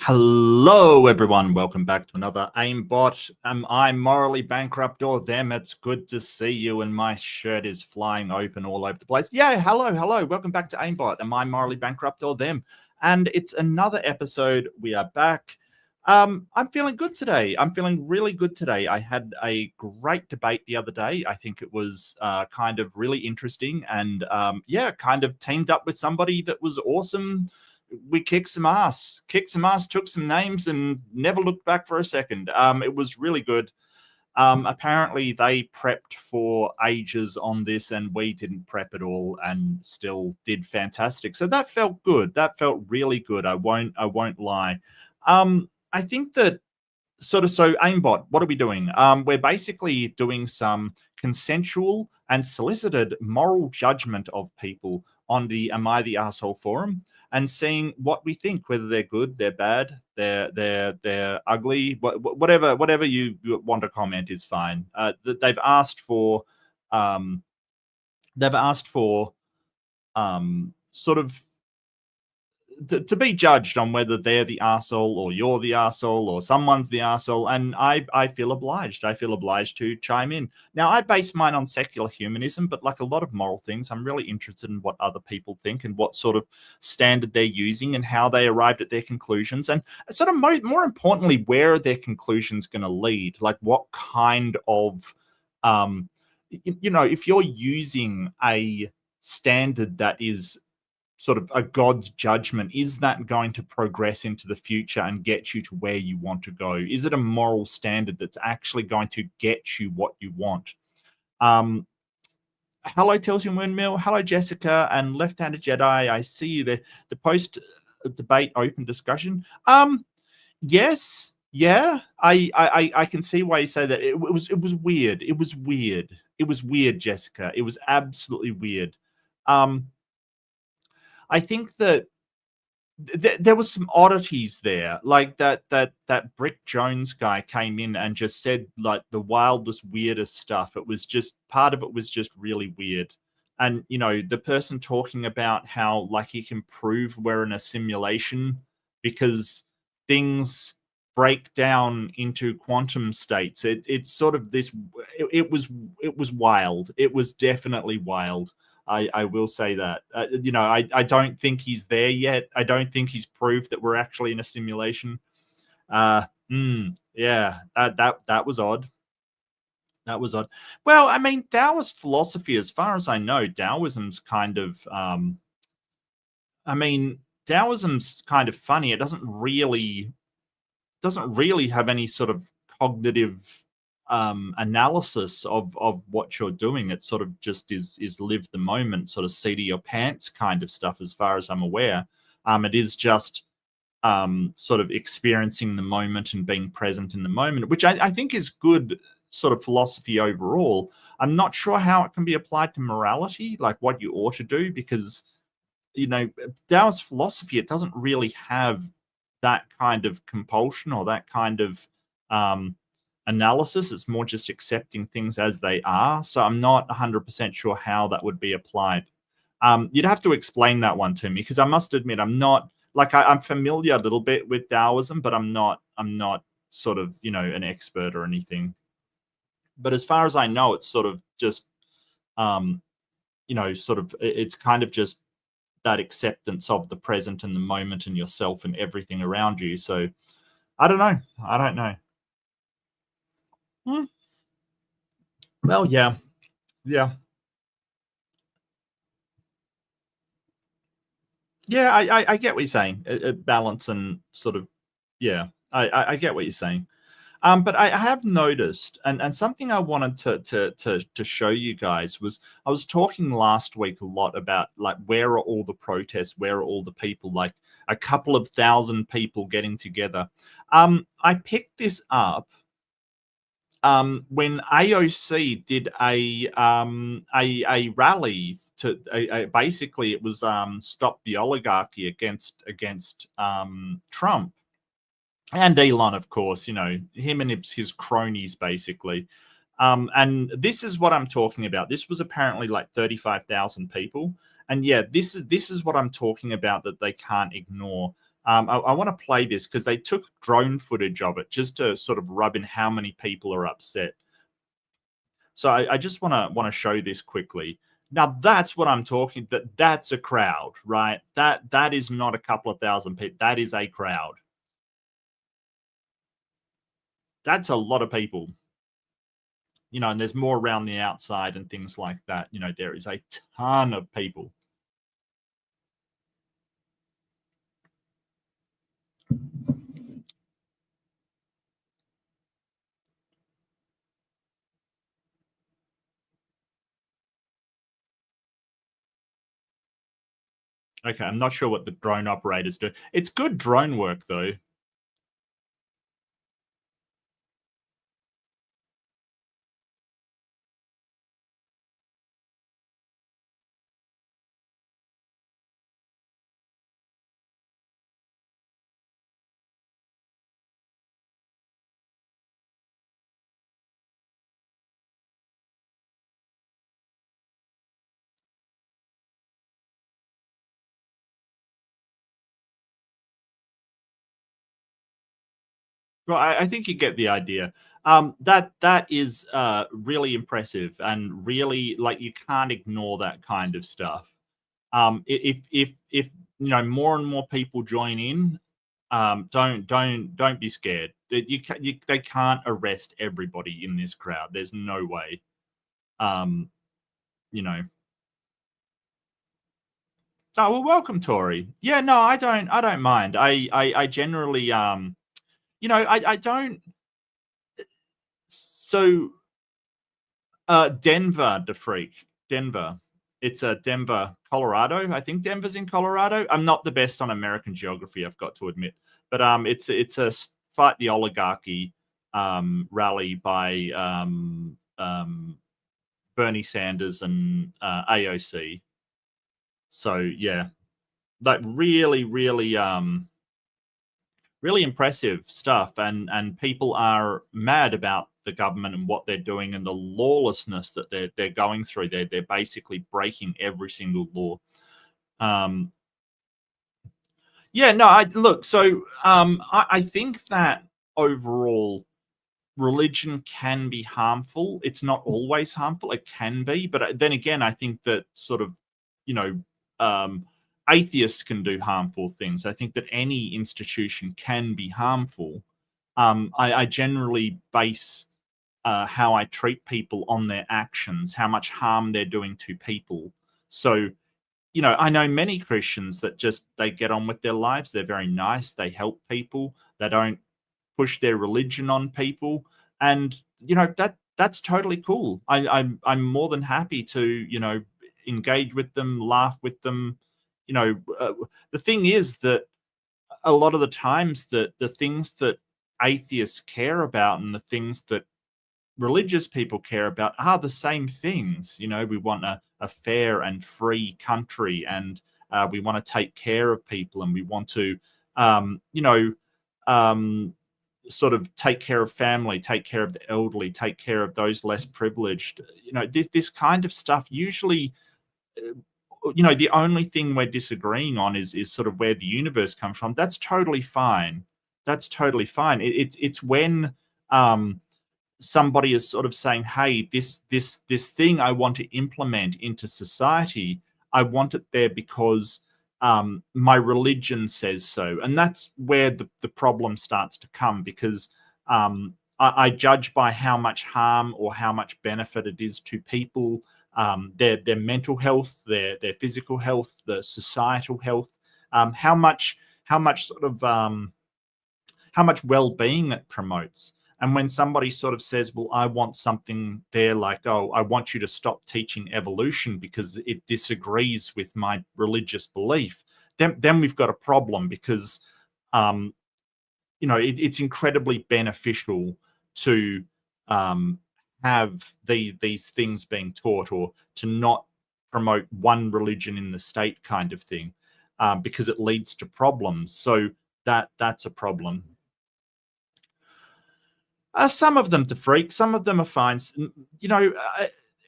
Hello, everyone. Welcome back to another AIMBOT. Am I morally bankrupt or them? It's good to see you, and my shirt is flying open all over the place. Yeah, hello. Welcome back to AIMBOT. Am I morally bankrupt or them? And it's another episode. We are back. I'm feeling good today. I'm feeling really good today. I had a great debate the other day. I think it was kind of really interesting, and kind of teamed up with somebody that was awesome. We kicked some ass, took some names, and never looked back for a second. It was really good. Apparently, they prepped for ages on this, and we didn't prep at all, and still did fantastic. So that felt good. That felt really good. I won't lie. I think that so aimbot, what are we doing? We're basically doing some consensual and solicited moral judgment of people on the Am I the Arsehole forum, and seeing what we think, whether they're good, they're bad, they're ugly, whatever you want to comment is fine. They've asked for sort of to be judged on whether they're the arsehole or you're the arsehole or someone's the arsehole, and I feel obliged. I feel obliged to chime in. Now, I base mine on secular humanism, but like a lot of moral things, I'm really interested in what other people think and what sort of standard they're using and how they arrived at their conclusions, and sort of more importantly, where are their conclusions going to lead? Like what kind of, if you're using a standard that is sort of a God's judgment, is that going to progress into the future and get you to where you want to go? Is it a moral standard that's actually going to get you what you want? Hello, Tells You Windmill. Hello, Jessica and Left-Handed Jedi. I see you there. The post-debate open discussion. Yes. Yeah. I can see why you say that. It was weird. It was weird, Jessica. It was absolutely weird. I think that there was some oddities there, like that Brick Jones guy came in and just said like the wildest, weirdest stuff. It was just, part of it was just really weird. And, the person talking about how like he can prove we're in a simulation because things break down into quantum states. It's sort of this, it was wild. It was definitely wild. I will say that. I don't think he's there yet. I don't think he's proved that we're actually in a simulation. Yeah, that was odd. That was odd. Well, I mean, Taoist philosophy, as far as I know, Taoism's kind of, Taoism's kind of funny. It doesn't really have any sort of cognitive analysis of what you're doing. It sort of just is live the moment, sort of seat of your pants kind of stuff, as far as I'm aware. It is just sort of experiencing the moment and being present in the moment, which I think is good sort of philosophy overall. I'm not sure how it can be applied to morality, like what you ought to do, because Taoist philosophy, it doesn't really have that kind of compulsion or that kind of analysis. It's more just accepting things as they are. So I'm not 100% sure how that would be applied. You'd have to explain that one to me, because I must admit I'm not, like, I'm familiar a little bit with Taoism, but I'm not sort of an expert or anything. But as far as I know, it's sort of just it's kind of just that acceptance of the present and the moment and yourself and everything around you. So I don't know. Well, yeah. I get what you're saying. Balance and sort of, yeah. I get what you're saying. But I have noticed, and something I wanted to show you guys was, I was talking last week a lot about like, where are all the protests? Where are all the people? Like a couple of thousand people getting together. I picked this up when AOC did a rally to basically it was stop the oligarchy against Trump. And Elon, of course, him and his cronies, basically. And this is what I'm talking about. This was apparently like 35,000 people. And yeah, this is what I'm talking about, that they can't ignore. I want to play this because they took drone footage of it just to sort of rub in how many people are upset. So I just want to show this quickly. Now that's what I'm talking. That's a crowd, right? That is not a couple of thousand people. That is a crowd. That's a lot of people. You know, and there's more around the outside and things like that. You know, there is a ton of people. Okay, I'm not sure what the drone operators do. It's good drone work, though. Well, I think you get the idea. That is really impressive and really like you can't ignore that kind of stuff. If you know more and more people join in, don't be scared. They can't arrest everybody in this crowd. There's no way. You know. Oh well, welcome, Tori. Yeah, no, I don't mind. I generally you know, I don't. So Denver, the freak. Denver. It's Denver, Colorado. I think Denver's in Colorado. I'm not the best on American geography, I've got to admit. But it's a fight the oligarchy rally by Bernie Sanders and AOC. So yeah, like really impressive stuff, and people are mad about the government and what they're doing and the lawlessness that they're going through. They're basically breaking every single law. Yeah, no, I look. So I think that overall religion can be harmful. It's not always harmful. It can be, but then again, I think that sort of, you know, atheists can do harmful things. I think that any institution can be harmful. I generally base how I treat people on their actions, how much harm they're doing to people. So, you know, I know many Christians that just they get on with their lives. They're very nice. They help people. They don't push their religion on people, and you know that's totally cool. I'm more than happy to engage with them, laugh with them. The thing is that a lot of the times the things that atheists care about and the things that religious people care about are the same things. We want a fair and free country, and we want to take care of people, and we want to um, sort of take care of family, take care of the elderly, take care of those less privileged. This kind of stuff usually, the only thing we're disagreeing on is sort of where the universe comes from. That's totally fine. That's totally fine. It's when somebody is sort of saying, hey, this thing I want to implement into society, I want it there because my religion says so. And that's where the problem starts to come, because I judge by how much harm or how much benefit it is to people, their mental health, their physical health, the societal health, how much sort of how much well-being it promotes. And when somebody sort of says, well, I want something there like, oh, I want you to stop teaching evolution because it disagrees with my religious belief, then we've got a problem, because, it's incredibly beneficial to have these things being taught, or to not promote one religion in the state kind of thing, because it leads to problems. So that's a problem. Some of them to freak, some of them are fine.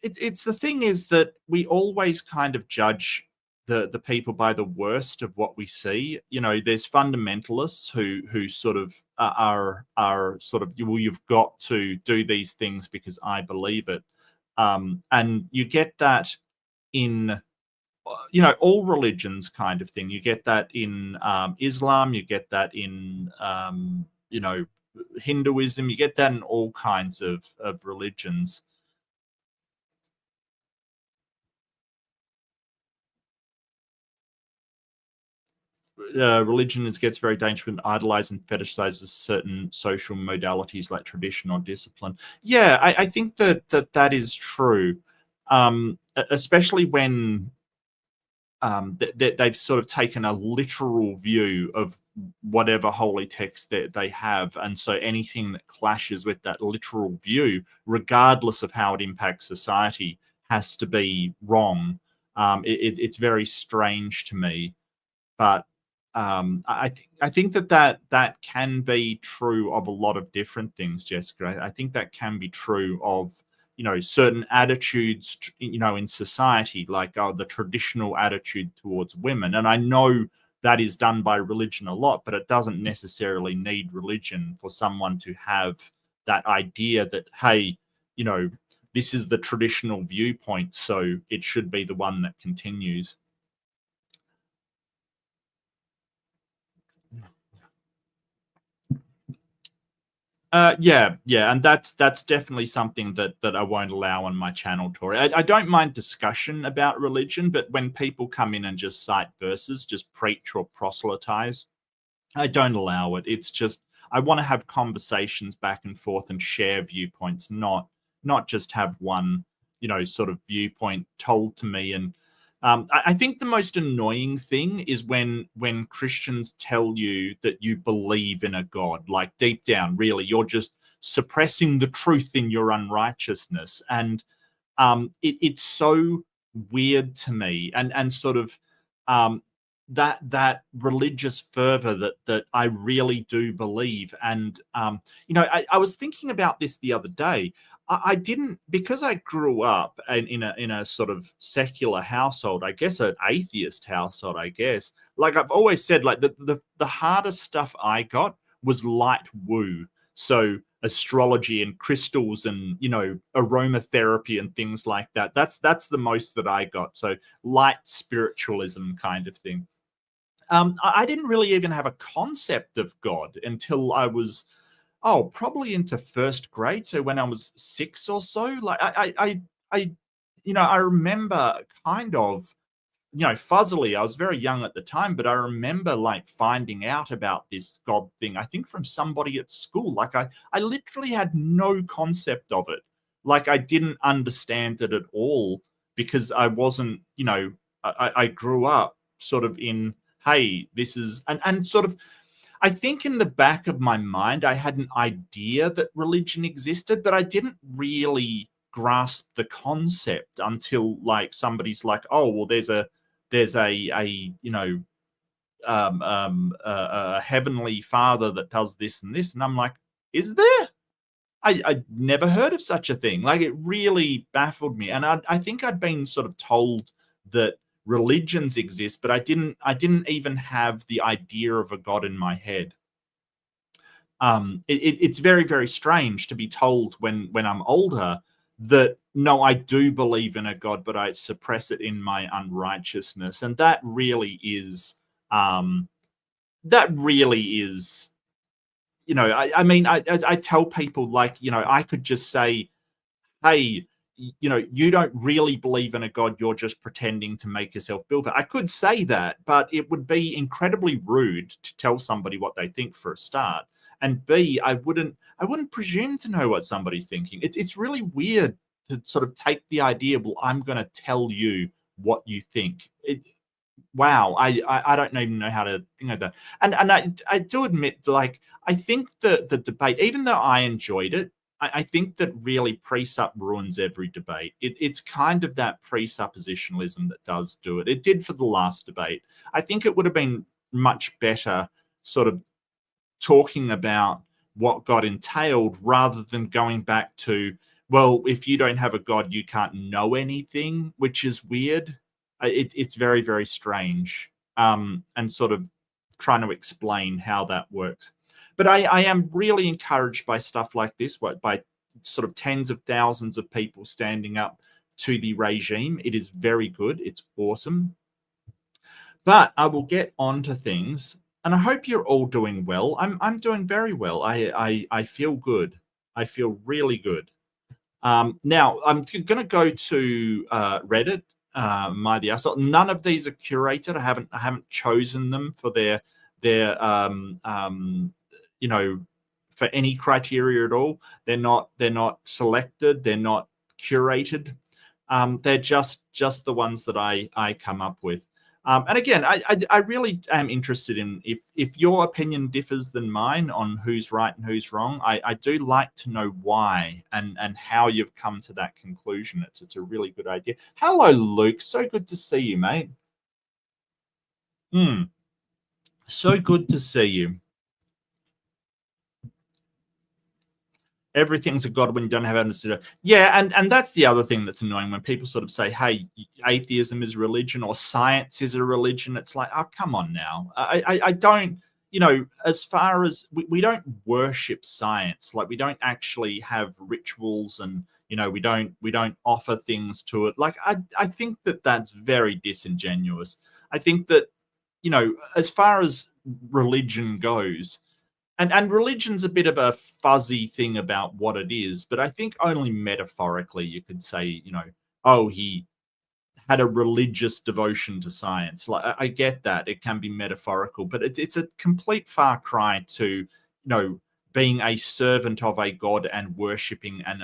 It's the thing is that we always kind of judge the people by the worst of what we see. You know, there's fundamentalists who sort of are sort of, well, you've got to do these things because I believe it, and you get that in all religions, kind of thing. You get that in Islam, you get that in Hinduism, you get that in all kinds of religions. Religion gets very dangerous when it idolizes and fetishizes certain social modalities like tradition or discipline. Yeah, I think that is true, especially when they've sort of taken a literal view of whatever holy text that they have, and so anything that clashes with that literal view, regardless of how it impacts society, has to be wrong. It's very strange to me, but I think that can be true of a lot of different things, Jessica. I think that can be true of certain attitudes in society, like the traditional attitude towards women. And I know that is done by religion a lot, but it doesn't necessarily need religion for someone to have that idea that, hey, this is the traditional viewpoint, so it should be the one that continues. Yeah, and that's definitely something that I won't allow on my channel, Tori. I don't mind discussion about religion, but when people come in and just cite verses, just preach or proselytize, I don't allow it. It's just, I want to have conversations back and forth and share viewpoints, not just have one, sort of viewpoint told to me. And I think the most annoying thing is when Christians tell you that you believe in a God, like deep down, really, you're just suppressing the truth in your unrighteousness. And it's so weird to me, and sort of that religious fervor that I really do believe. And I was thinking about this the other day. I didn't, because I grew up in a sort of secular household, I guess an atheist household, I guess. Like I've always said, like the hardest stuff I got was light woo. So astrology and crystals and aromatherapy and things like that. That's the most that I got. So light spiritualism kind of thing. I didn't really even have a concept of God until I was, probably into first grade. So when I was 6 or so, like I remember kind of, fuzzily. I was very young at the time, but I remember like finding out about this God thing, I think from somebody at school. Like I literally had no concept of it. Like I didn't understand it at all because I wasn't, I grew up sort of in, hey, this is, and sort of, I think in the back of my mind, I had an idea that religion existed, but I didn't really grasp the concept until like somebody's like, oh, well, there's a a heavenly father that does this and this, and I'm like, is there? I never heard of such a thing. Like it really baffled me, and I think I'd been sort of told that religions exist, but I didn't even have the idea of a God in my head. It's very, very strange to be told when I'm older that no, I do believe in a God, but I suppress it in my unrighteousness, and that really is I mean, I tell people, like, I could just say, hey, you don't really believe in a God, you're just pretending to make yourself feel better. I could say that, but it would be incredibly rude to tell somebody what they think, for a start. And B, I wouldn't presume to know what somebody's thinking. It's really weird to sort of take the idea, well, I'm going to tell you what you think. Wow, I don't even know how to think of that. And I do admit, like, I think the debate, even though I enjoyed it, I think that really presup ruins every debate. It's kind of that presuppositionalism that does do it. It did for the last debate. I think it would have been much better sort of talking about what God entailed rather than going back to, well, if you don't have a God, you can't know anything, which is weird. It's very, very strange, and sort of trying to explain how that works. But I am really encouraged by stuff like this, by sort of tens of thousands of people standing up to the regime. It is very good. It's awesome. But I will get on to things, and I hope you're all doing well. I'm doing very well. I feel good. I feel really good. Now I'm going to go to Reddit. My the asshole. None of these are curated. I haven't chosen them for their you know, for any criteria at all. They're not selected. They're not curated. They're just the ones that I come up with. And again, I really am interested in if your opinion differs than mine on who's right and who's wrong. I do like to know why and how you've come to that conclusion. It's a really good idea. Hello, Luke. So good to see you, mate. So good to see you. Everything's a god when you don't have evidence to do it. Yeah, and that's the other thing that's annoying when people sort of say, hey, atheism is religion or science is a religion. It's like, oh, come on now. I don't, as far as we don't worship science, like we don't actually have rituals and, we don't offer things to it. Like, I think that's very disingenuous. I think that, as far as religion goes, and religion's a bit of a fuzzy thing about what it is, but I think only metaphorically you could say, oh, he had a religious devotion to science. Like I get that it can be metaphorical, but it's a complete far cry to, being a servant of a god and worshipping and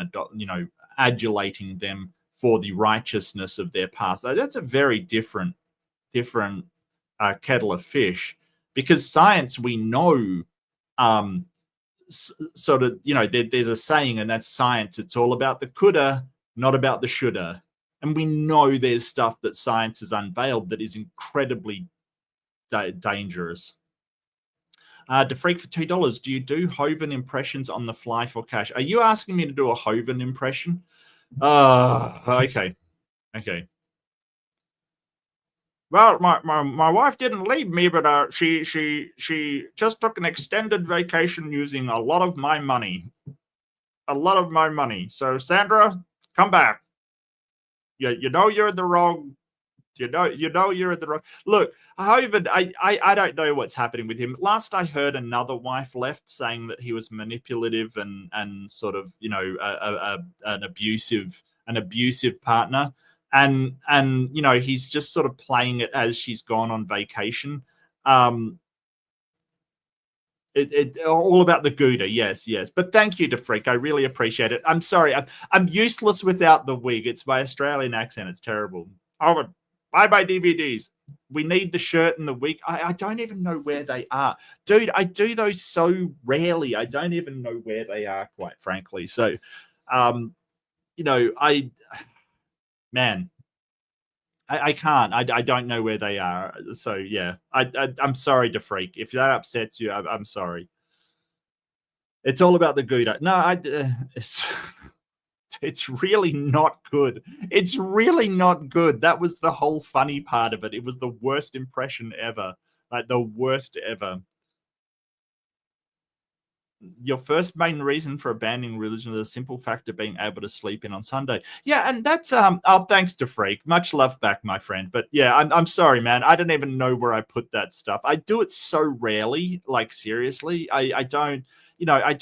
adulating them for the righteousness of their path. That's a very different kettle of fish, because science, we know, sort of, there's a saying, and that's science. It's all about the coulda, not about the shoulda. And we know there's stuff that science has unveiled that is incredibly dangerous. DeFreak for $2. Do you do Hoven impressions on the fly for cash? Are you asking me to do a Hoven impression? Okay. Well, my wife didn't leave me, but she just took an extended vacation using a lot of my money. So Sandra, come back. You know you're in the wrong. You know you're in the wrong. Look, Hoven, I don't know what's happening with him. Last I heard, another wife left, saying that he was manipulative and sort of an abusive partner. And he's just sort of playing it as she's gone on vacation. It all about the Gouda, yes. But thank you, DeFreak. I really appreciate it. I'm sorry, I'm useless without the wig. It's my Australian accent. It's terrible. Oh, buy my DVDs. We need the shirt and the wig. I don't even know where they are, dude. I do those so rarely. I don't even know where they are, quite frankly. So, man, I can't. I don't know where they are. So yeah, I'm sorry, DeFreak. If that upsets you, I'm sorry. It's all about the Gouda. No, it's really not good. It's really not good. That was the whole funny part of it. It was the worst impression ever. Like the worst ever. Your first main reason for abandoning religion is a simple fact of being able to sleep in on Sunday. Yeah, and that's thanks to Freak. Much love back, my friend. But yeah, I'm sorry, man. I don't even know where I put that stuff. I do it so rarely, like seriously. I don't, I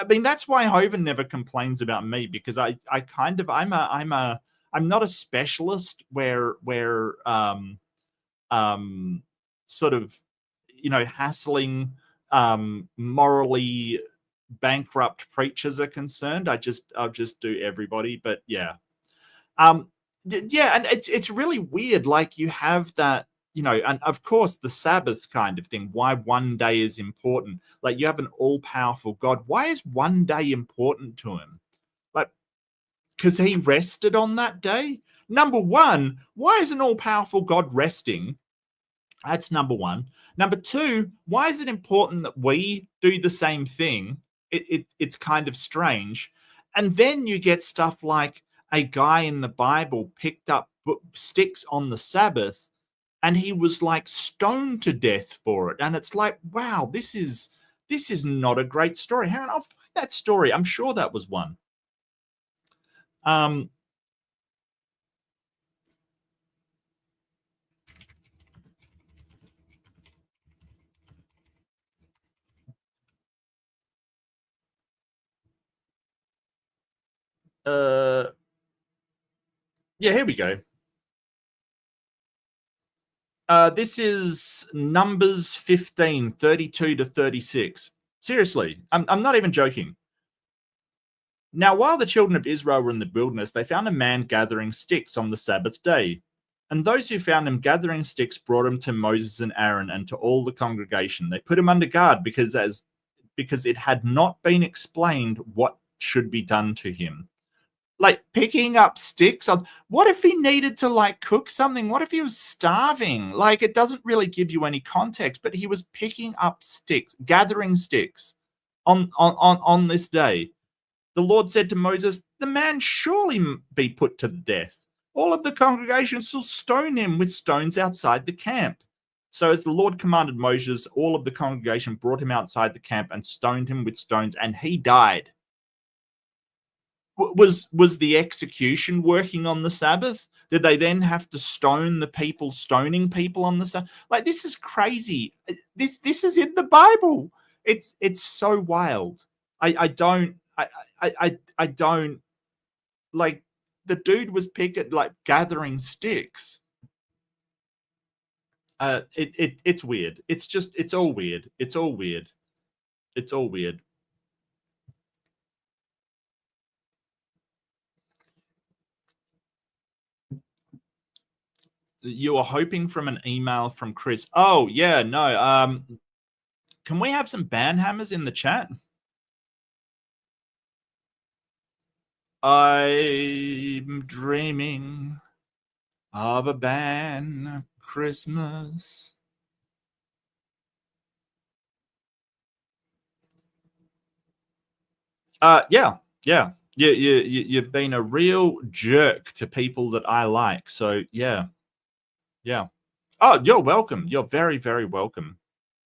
mean, that's why Hoven never complains about me, because I'm not a specialist where sort of, hassling morally bankrupt preachers are concerned. I'll just do everybody. But yeah, and it's really weird. Like you have that, and of course the Sabbath kind of thing. Why one day is important? Like you have an all-powerful God. Why is one day important to him? Like because he rested on that day. Number one, why is an all-powerful God resting? That's number one. Number two, why is it important that we do the same thing? It's kind of strange. And then you get stuff like a guy in the Bible picked up sticks on the Sabbath and he was like stoned to death for it. And it's like, wow, this is not a great story. Hang on, I'll find that story. I'm sure that was one. Yeah, here we go. This is Numbers 15, 32 to 36. Seriously, I'm not even joking. Now, while the children of Israel were in the wilderness, they found a man gathering sticks on the Sabbath day. And those who found him gathering sticks brought him to Moses and Aaron and to all the congregation. They put him under guard because it had not been explained what should be done to him. Like picking up sticks. What if he needed to like cook something? What if he was starving? Like it doesn't really give you any context, but he was picking up sticks, gathering sticks on this day. The Lord said to Moses, the man surely be put to death. All of the congregation shall stone him with stones outside the camp. So as the Lord commanded Moses, all of the congregation brought him outside the camp and stoned him with stones, and he died. Was the execution working on the Sabbath? Did they then have to stone the people stoning people on the Sabbath? Like, this is crazy. This is in the Bible. It's so wild. I don't like, the dude was gathering sticks. It's weird. It's all weird. It's all weird. It's all weird. You were hoping from an email from Chris. Oh, yeah, no. Can we have some banhammers in the chat? I'm dreaming of a ban Christmas. Yeah. You've been a real jerk to people that I like. So yeah. Oh, you're welcome. You're very, very welcome.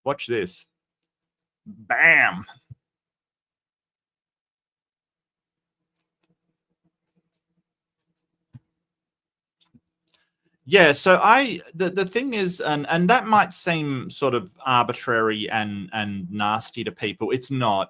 Watch this. Bam. Yeah, so the thing is, and that might seem sort of arbitrary and nasty to people. It's not.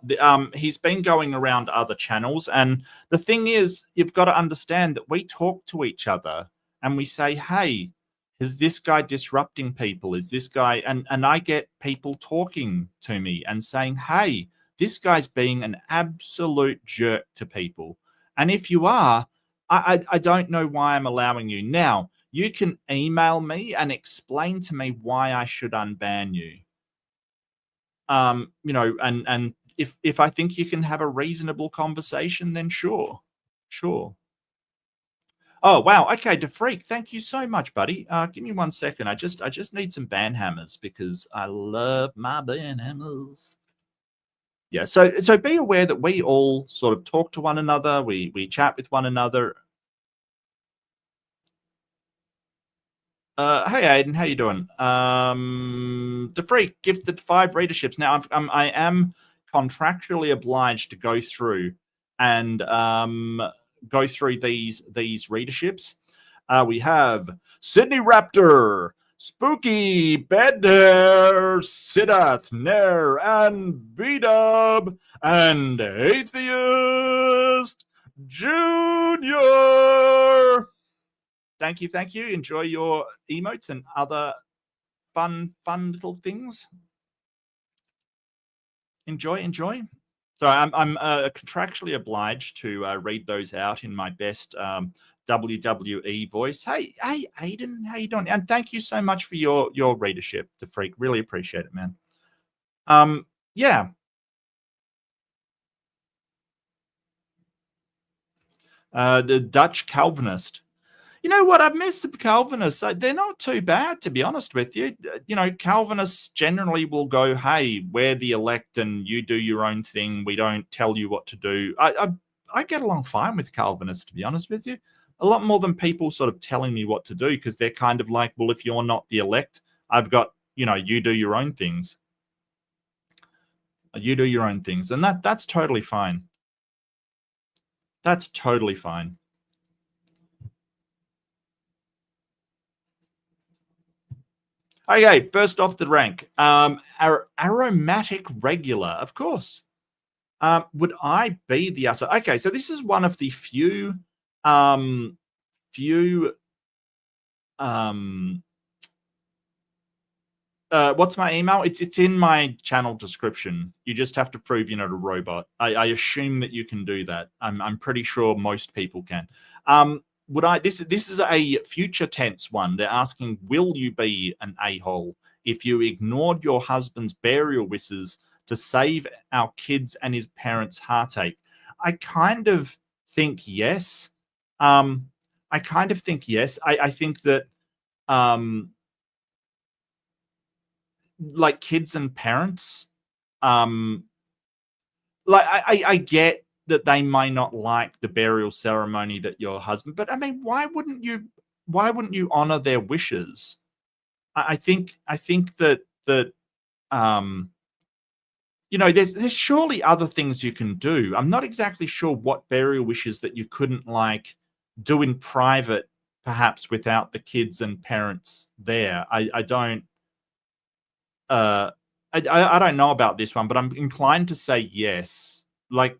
He's been going around other channels, and the thing is, you've got to understand that we talk to each other and we say, "Hey, is this guy disrupting people? Is this guy?" And I get people talking to me and saying, "Hey, this guy's being an absolute jerk to people." And if you are, I don't know why I'm allowing you now. You can email me and explain to me why I should unban you. And if I think you can have a reasonable conversation, then sure. Oh wow, okay, DeFreak, thank you so much, buddy. Give me 1 second. I just need some banhammers because I love my banhammers. Yeah, so be aware that we all sort of talk to one another, we chat with one another. Hey Aiden, how you doing? DeFreak gifted 5 readerships. Now I am contractually obliged to go through and go through these readerships. We have Sydney Raptor, Spooky, Bedhair, Sidath, Nair, and B-Dub, and Atheist Junior. Thank you. Enjoy your emotes and other fun little things. Enjoy. So I'm contractually obliged to read those out in my best WWE voice. Hey, Aiden, how you doing? And thank you so much for your readership, the freak. Really appreciate it, man. Yeah. The Dutch Calvinist. You know what? I've missed the Calvinists. They're not too bad, to be honest with you. You know, Calvinists generally will go, "Hey, we're the elect, and you do your own thing. We don't tell you what to do." I get along fine with Calvinists, to be honest with you. A lot more than people sort of telling me what to do, because they're kind of like, well, if you're not the elect, I've got, you do your own things. You do your own things. And that's totally fine. That's totally fine. Okay, first off the rank. Aromatic regular, of course. Would I be the user? Okay, so this is one of the few what's my email? It's in my channel description. You just have to prove you're not a robot. I assume that you can do that. I'm pretty sure most people can. Would I? This is a future tense one. They're asking, will you be an a-hole if you ignored your husband's burial wishes to save our kids and his parents' heartache? I kind of think yes. I think that like kids and parents, like I get that they may not like the burial ceremony that your husband, but I mean, why wouldn't you honor their wishes? I think that there's surely other things you can do. I'm not exactly sure what burial wishes that you couldn't like do in private, perhaps without the kids and parents there. I don't know about this one, but I'm inclined to say yes. Like,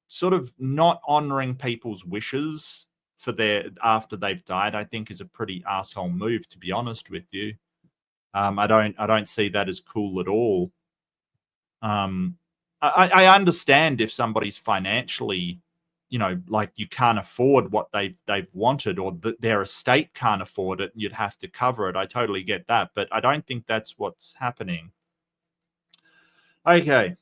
sort of not honoring people's wishes for after they've died, I think is a pretty asshole move, to be honest with you. I don't see that as cool at all. I understand if somebody's financially, like you can't afford what they've wanted, or their estate can't afford it, you'd have to cover it. I totally get that, but I don't think that's what's happening. Okay.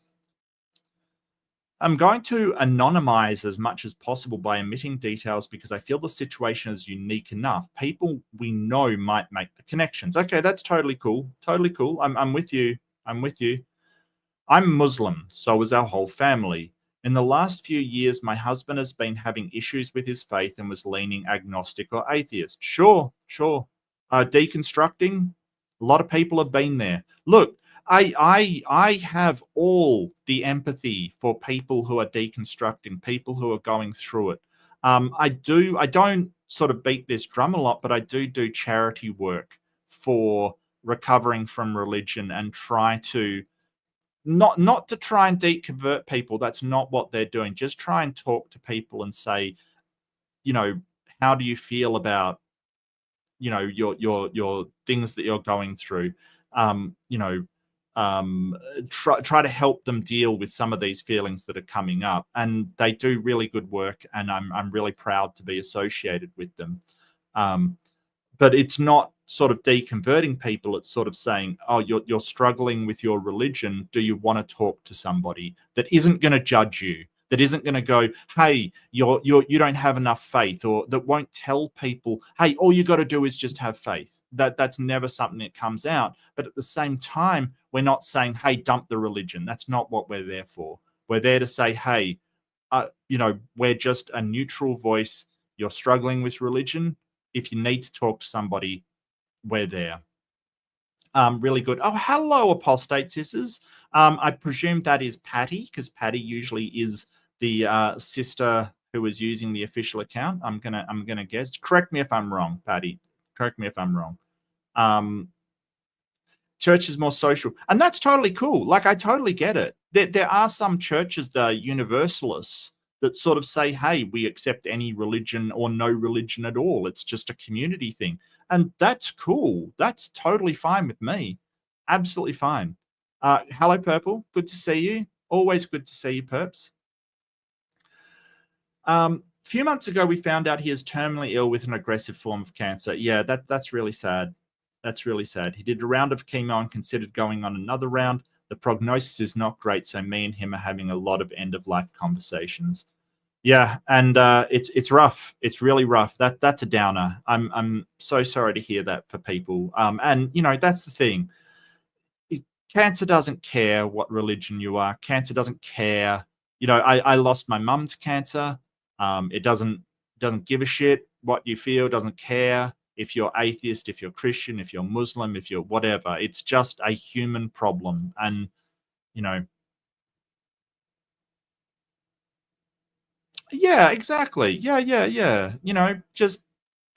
I'm going to anonymize as much as possible by omitting details because I feel the situation is unique enough. People we know might make the connections. Okay, that's totally cool. Totally cool. I'm with you. I'm with you. I'm Muslim, so is our whole family. In the last few years, my husband has been having issues with his faith and was leaning agnostic or atheist. Sure. Deconstructing, a lot of people have been there. Look, I have all the empathy for people who are deconstructing, people who are going through it. I don't sort of beat this drum a lot, but I do charity work for recovering from religion and try to not to try and deconvert people. That's not what they're doing. Just try and talk to people and say, how do you feel about, your things that you're going through? Try to help them deal with some of these feelings that are coming up, and they do really good work, and I'm really proud to be associated with them. But it's not sort of deconverting people. It's sort of saying, oh, you're struggling with your religion. Do you want to talk to somebody that isn't going to judge you, that isn't going to go, hey, you don't have enough faith, or that won't tell people, hey, all you got to do is just have faith. That's never something that comes out. But at the same time, we're not saying, hey, dump the religion. That's not what we're there for. We're there to say, hey, we're just a neutral voice. You're struggling with religion. If you need to talk to somebody, we're there. Really good. Oh, hello, apostate sisters. I presume that is Patty, because Patty usually is the sister who is using the official account. I'm gonna guess. Correct me if I'm wrong, Patty. Correct me if I'm wrong. Church is more social, and that's totally cool. Like, I totally get it. There are some churches, the Universalists, that sort of say, hey, we accept any religion or no religion at all. It's just a community thing. And that's cool. That's totally fine with me. Absolutely fine. Hello, Purple. Good to see you. Always good to see you, Perps. A few months ago, we found out he is terminally ill with an aggressive form of cancer. Yeah, that's really sad. That's really sad. He did a round of chemo and considered going on another round. The prognosis is not great, so me and him are having a lot of end-of-life conversations. Yeah, and it's rough. It's really rough. That's a downer. I'm so sorry to hear that for people. And that's the thing. Cancer doesn't care what religion you are. Cancer doesn't care I lost my mum to cancer. It doesn't give a shit what you feel, doesn't care if you're atheist, if you're Christian, if you're Muslim, if you're whatever. It's just a human problem. And, you know, yeah, exactly. Yeah. Just,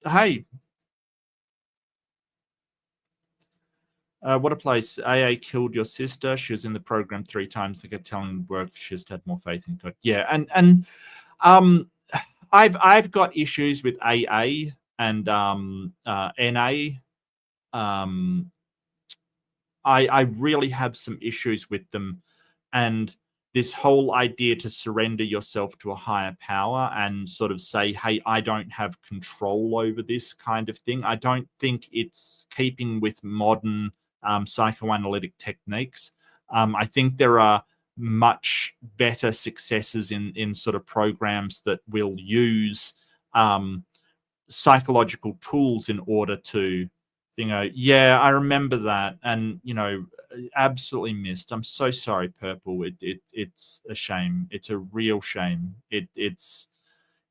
hey, what a place. AA killed your sister. She was in the program 3 times. They kept telling her work. She just had more faith in God. Yeah. And um, I've got issues with AA and NA. Um, I really have some issues with them, and this whole idea to surrender yourself to a higher power and sort of say, hey, I don't have control over this kind of thing. I don't think it's keeping with modern psychoanalytic techniques. I think there are much better successes in sort of programs that will use psychological tools in order to, yeah, I remember that. And, absolutely missed. I'm so sorry, Purple. It's a shame. It's a real shame. It's,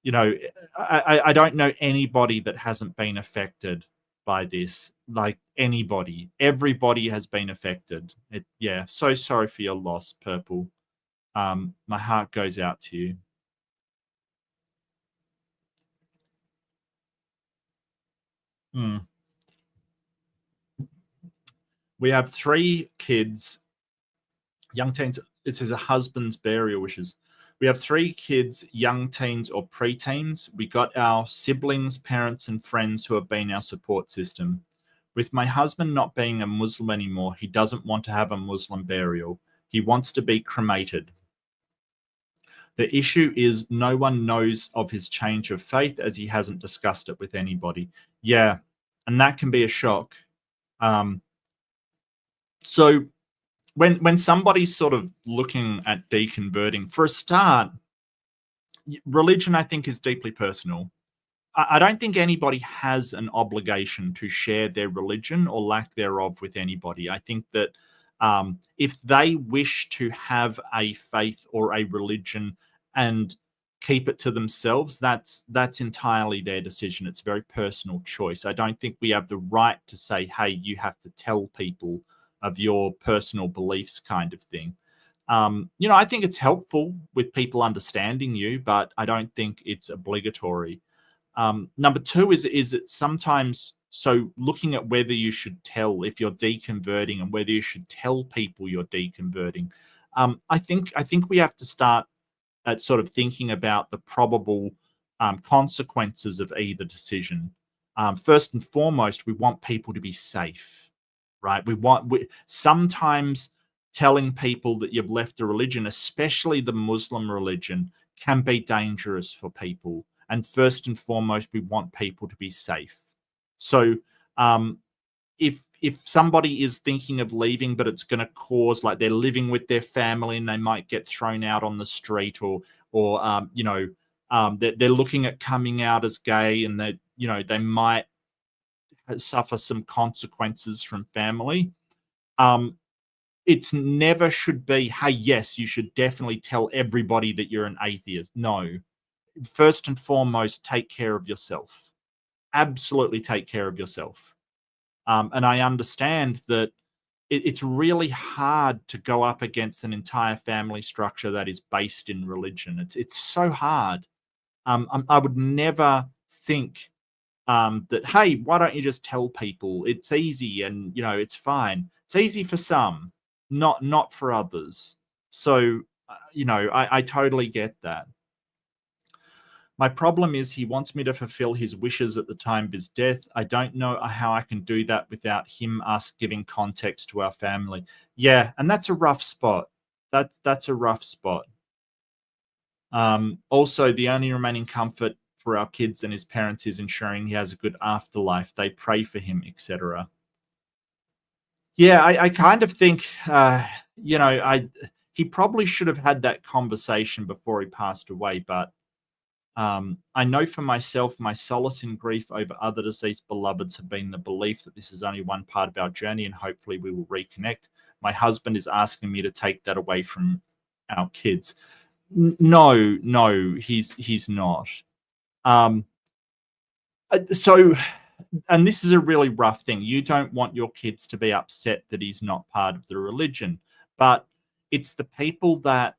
I don't know anybody that hasn't been affected by this. Like anybody, everybody has been affected. Yeah. So sorry for your loss, Purple. My heart goes out to you. Mm. We have 3 kids, young teens. It says a husband's burial wishes. We have 3 kids, young teens or preteens. We got our siblings, parents, and friends who have been our support system. With my husband not being a Muslim anymore, he doesn't want to have a Muslim burial. He wants to be cremated. The issue is no one knows of his change of faith as he hasn't discussed it with anybody. Yeah, and that can be a shock. So when somebody's sort of looking at deconverting, for a start, religion, I think, is deeply personal. I don't think anybody has an obligation to share their religion or lack thereof with anybody. I think that if they wish to have a faith or a religion and keep it to themselves, that's entirely their decision. It's a very personal choice. I don't think we have the right to say, hey, you have to tell people of your personal beliefs, kind of thing. I think it's helpful with people understanding you, but I don't think it's obligatory. Number 2 is it sometimes, so looking at whether you should tell if you're deconverting and whether you should tell people you're deconverting. I think we have to start at sort of thinking about the probable consequences of either decision. First and foremost, we want people to be safe, right? Sometimes telling people that you've left a religion, especially the Muslim religion, can be dangerous for people. And first and foremost, we want people to be safe. So if somebody is thinking of leaving, but it's going to cause, like, they're living with their family and they might get thrown out on the street, or they're looking at coming out as gay, and they might suffer some consequences from family. It's never should be, hey, yes, you should definitely tell everybody that you're an atheist. No. First and foremost, take care of yourself. Absolutely take care of yourself. And I understand that it's really hard to go up against an entire family structure that is based in religion. It's so hard. I would never think that, hey, why don't you just tell people? It's easy and, it's fine. It's easy for some, not for others. So, I totally get that. My problem is he wants me to fulfill his wishes at the time of his death. I don't know how I can do that without us giving context to our family. Yeah, and that's a rough spot. That's a rough spot. Also, the only remaining comfort for our kids and his parents is ensuring he has a good afterlife. They pray for him, etc. Yeah, I kind of think, he probably should have had that conversation before he passed away, but I know for myself, my solace in grief over other deceased beloveds have been the belief that this is only one part of our journey and hopefully we will reconnect. My husband is asking me to take that away from our kids. No, he's not. So, and this is a really rough thing. You don't want your kids to be upset that he's not part of the religion, but it's the people that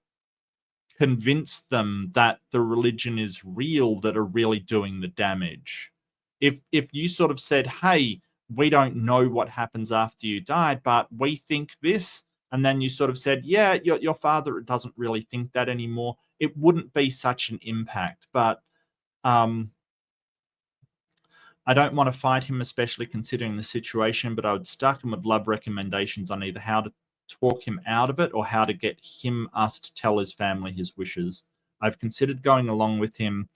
convince them that the religion is real that are really doing the damage. If you sort of said, hey, we don't know what happens after you died, but we think this, and then you sort of said, yeah, your father doesn't really think that anymore, it wouldn't be such an impact. But I don't want to fight him, especially considering the situation, but I would stuck and would love recommendations on either how to talk him out of it or how to get us to tell his family his wishes. I've considered going along with him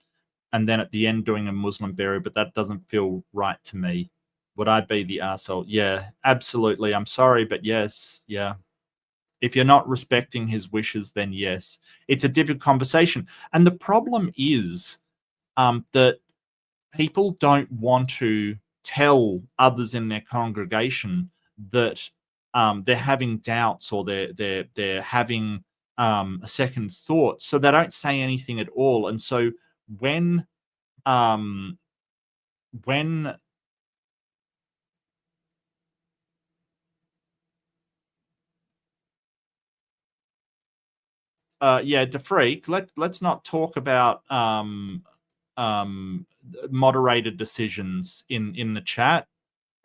and then at the end doing a Muslim burial, but that doesn't feel right to me. Would I be the arsehole? Yeah, absolutely. I'm sorry, but yes, yeah. If you're not respecting his wishes, then yes. It's a difficult conversation. And the problem is that people don't want to tell others in their congregation that they're having doubts or they're having a second thought, so they don't say anything at all. And so when yeah, DeFreak, let's not talk about moderated decisions in the chat,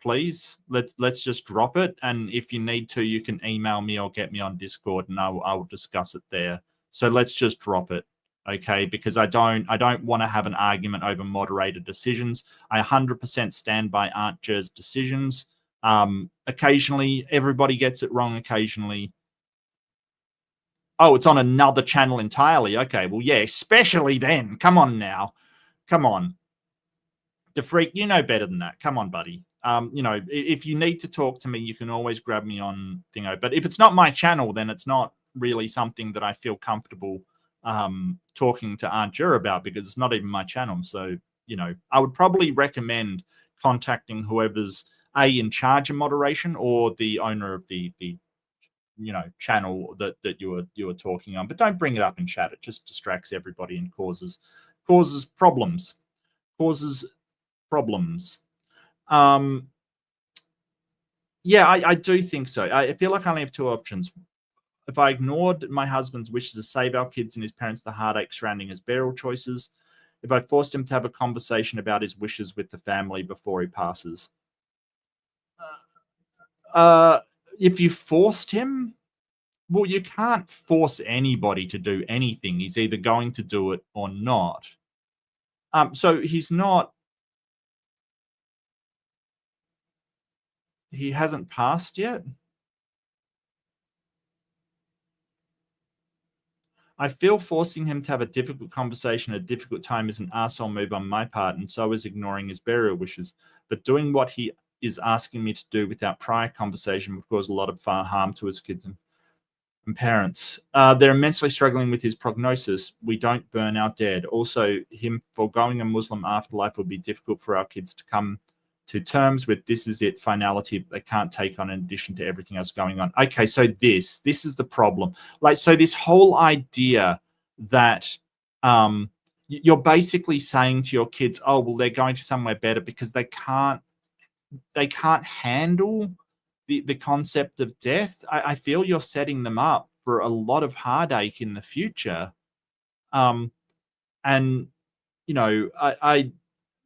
please. Let's just drop it, and if you need to, you can email me or get me on Discord, and I will discuss it there. So let's just drop it, okay? Because I don't want to have an argument over moderated decisions. I 100% stand by Aunt Jer's decisions. Occasionally, everybody gets it wrong. Occasionally. Oh, it's on another channel entirely. Okay, well, yeah, especially then. Come on now. Come on. DeFreak, you know better than that. Come on, buddy. If you need to talk to me, you can always grab me on Thingo. But if it's not my channel, then it's not really something that I feel comfortable talking to Aunt Jer about, because it's not even my channel. So, I would probably recommend contacting whoever's in charge of moderation or the owner of the channel that you were talking on. But don't bring it up in chat. It just distracts everybody and causes problems. Yeah, I do think so. I feel like I only have two options. If I ignored my husband's wishes to save our kids and his parents the heartache surrounding his burial choices, if I forced him to have a conversation about his wishes with the family before he passes. If you forced him, well, you can't force anybody to do anything. He's either going to do it or not. So he hasn't passed yet. I feel forcing him to have a difficult conversation at a difficult time is an arsehole move on my part, and so is ignoring his burial wishes. But doing what he is asking me to do without prior conversation would cause a lot of harm to his kids and parents. They're immensely struggling with his prognosis. We don't burn our dead. Also, him foregoing a Muslim afterlife would be difficult for our kids to come to terms with. This is it, finality that they can't take on in addition to everything else going on. Okay, so this is the problem. So this whole idea that you're basically saying to your kids, oh, well, they're going to somewhere better because they can't handle the concept of death. I feel you're setting them up for a lot of heartache in the future. And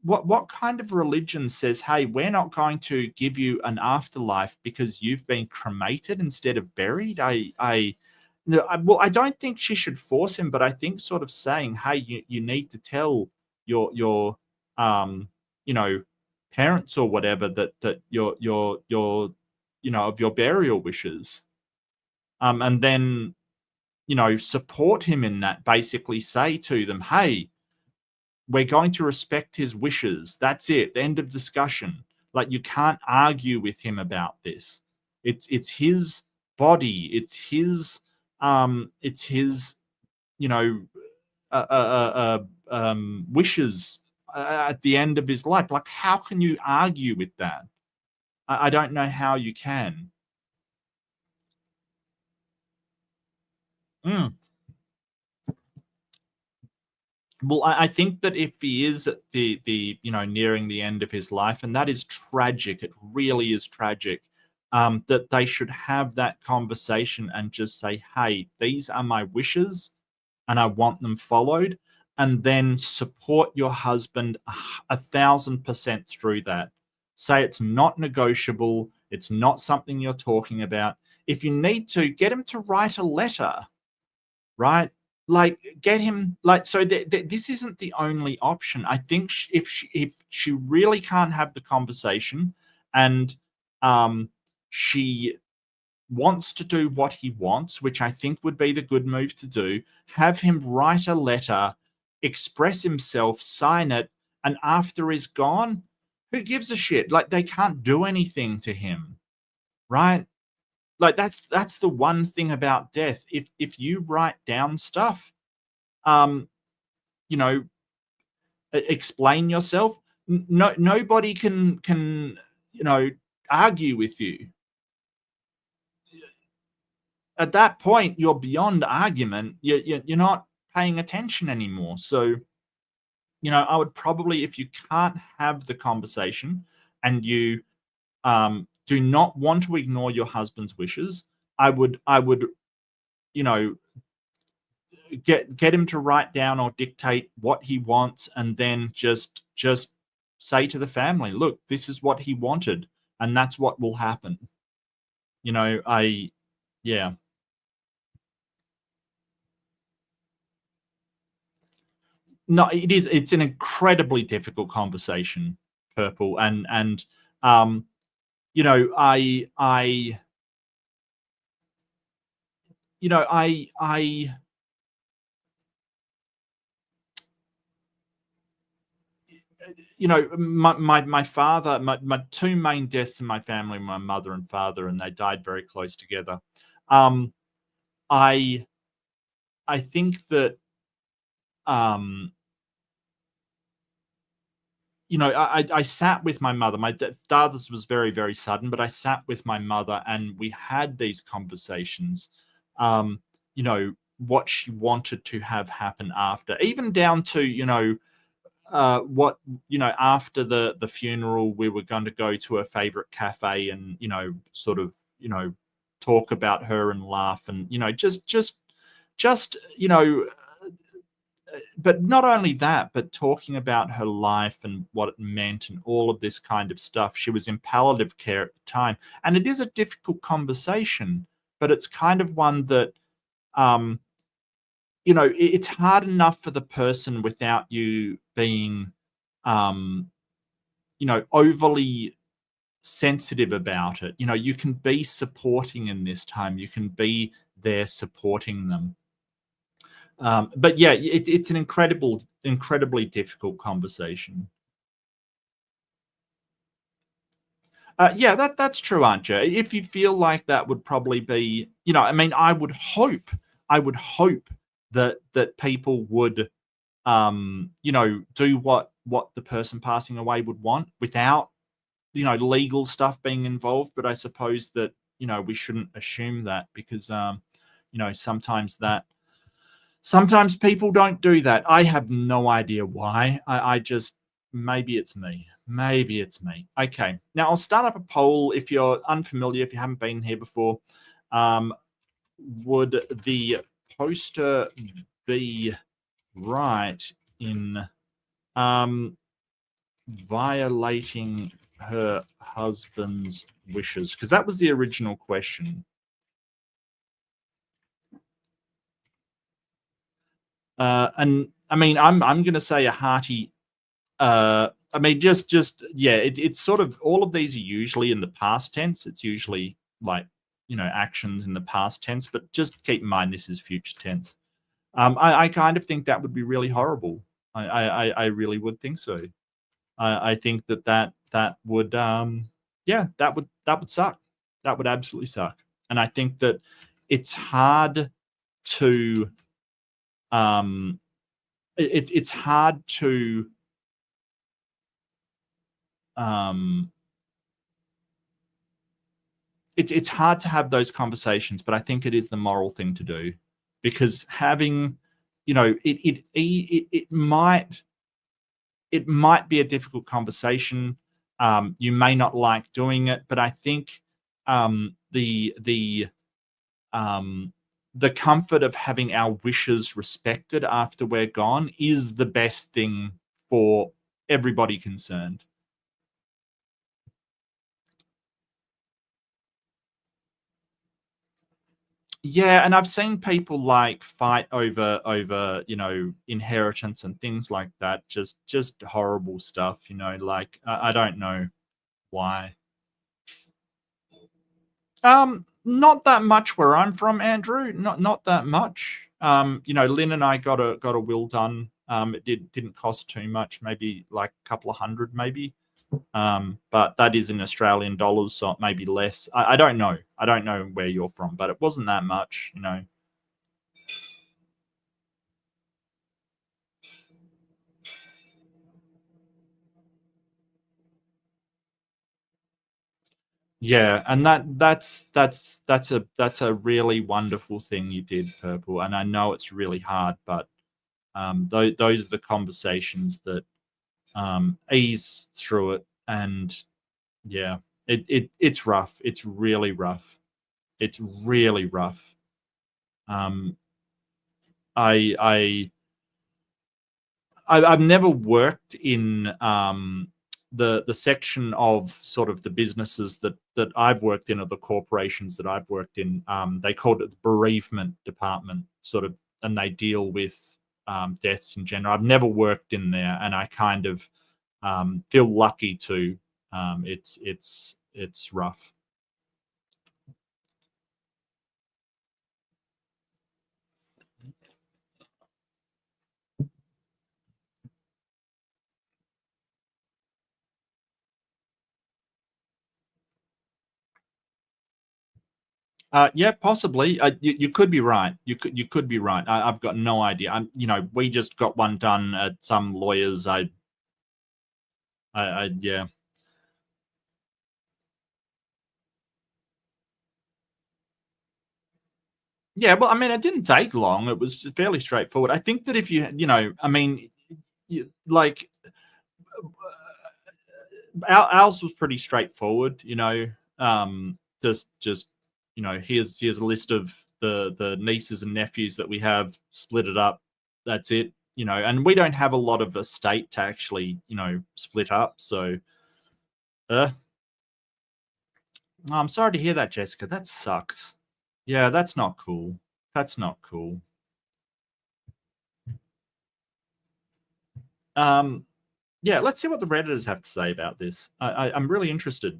what kind of religion says, hey, we're not going to give you an afterlife because you've been cremated instead of buried? I don't think she should force him, but I think sort of saying, hey, you need to tell your parents or whatever that your of your burial wishes, and then support him in that. Basically say to them, hey, we're going to respect his wishes. That's it. The end of discussion. Like, you can't argue with him about this. It's his body. It's his wishes at the end of his life. Like, how can you argue with that? I don't know how you can. Well, I think that if he is at the nearing the end of his life, and that is tragic, it really is tragic, that they should have that conversation and just say, "Hey, these are my wishes, and I want them followed," and then support your husband 1,000% through that. Say it's not negotiable. It's not something you're talking about. If you need to, get him to write a letter, right? Like, get him like so. This isn't the only option. I think if she really can't have the conversation, and um, she wants to do what he wants, which I think would be the good move to do, have him write a letter, express himself, sign it, and after he's gone, who gives a shit? Like, they can't do anything to him, right? Like, that's the one thing about death. If you write down stuff, um, you know, explain yourself, no nobody can argue with you. At that point, you're beyond argument. You're not paying attention anymore. So, I would probably, if you can't have the conversation and you do not want to ignore your husband's wishes, I would, you know, get him to write down or dictate what he wants, and then just say to the family, look, this is what he wanted, and that's what will happen. Yeah. No, it's an incredibly difficult conversation, Purple, and um, I you know, I my father, my two main deaths in my family, my mother and father, and they died very close together. Um, I I think that um I sat with my mother. My father's was very, very sudden, but I sat with my mother and we had these conversations. Um, what she wanted to have happen after, even down to what after the funeral, we were going to go to her favorite cafe and sort of talk about her and laugh, and just but not only that, but talking about her life and what it meant and all of this kind of stuff. She was in palliative care at the time, and it is a difficult conversation, but it's kind of one that um, it's hard enough for the person without you being um, overly sensitive about it. You can be supporting in this time. You can be there supporting them. But yeah, it's an incredibly difficult conversation. Yeah, that's true, Anja. If you feel like that would probably be, I mean, I would hope that people would, do what the person passing away would want without, legal stuff being involved. But I suppose that we shouldn't assume that, because sometimes people don't do that. I have no idea why. I just, maybe it's me. Maybe it's me. Okay. Now I'll start up a poll. If you're unfamiliar, if you haven't been here before, um, would the poster be right in violating her husband's wishes? Because that was the original question. And I mean, I'm going to say a hearty. I mean, just yeah. It's sort of, all of these are usually in the past tense. It's usually like actions in the past tense, but just keep in mind this is future tense. I kind of think that would be really horrible. I really would think so. I think that would yeah, that would suck. That would absolutely suck. And I think that it's hard to um it's hard to um it's hard to have those conversations, but I think it is the moral thing to do, because having you know, it might be a difficult conversation. You may not like doing it, but I think the comfort of having our wishes respected after we're gone is the best thing for everybody concerned. Yeah, and I've seen people like fight over inheritance and things like that. Just horrible stuff, like I don't know why. Not that much where I'm from, Andrew. Not that much. Lynn and I got a will done. It didn't cost too much, maybe like a couple of hundred, maybe. But that is in Australian dollars, so it may be less. I don't know. I don't know where you're from, but it wasn't that much, Yeah, and that's a really wonderful thing you did, Purple. And I know it's really hard, but those are the conversations that ease through it. And yeah, it's rough. It's really rough. It's really rough. I I've never worked in the section of sort of the businesses that I've worked in, or the corporations that I've worked in. They called it the bereavement department, sort of, and they deal with deaths in general. I've never worked in there, and I kind of feel lucky too. It's rough. Yeah, possibly. You could be right. You could be right. I've got no idea. We just got one done at some lawyers. Yeah. Yeah, well, I mean, it didn't take long. It was fairly straightforward. I think that if I mean, like ours was pretty straightforward. Just here's a list of the nieces and nephews that we have. Split it up. That's it. And we don't have a lot of estate to actually split up. So, I'm sorry to hear that, Jessica. That sucks. Yeah, that's not cool. That's not cool. Yeah, let's see what the Redditors have to say about this. I'm really interested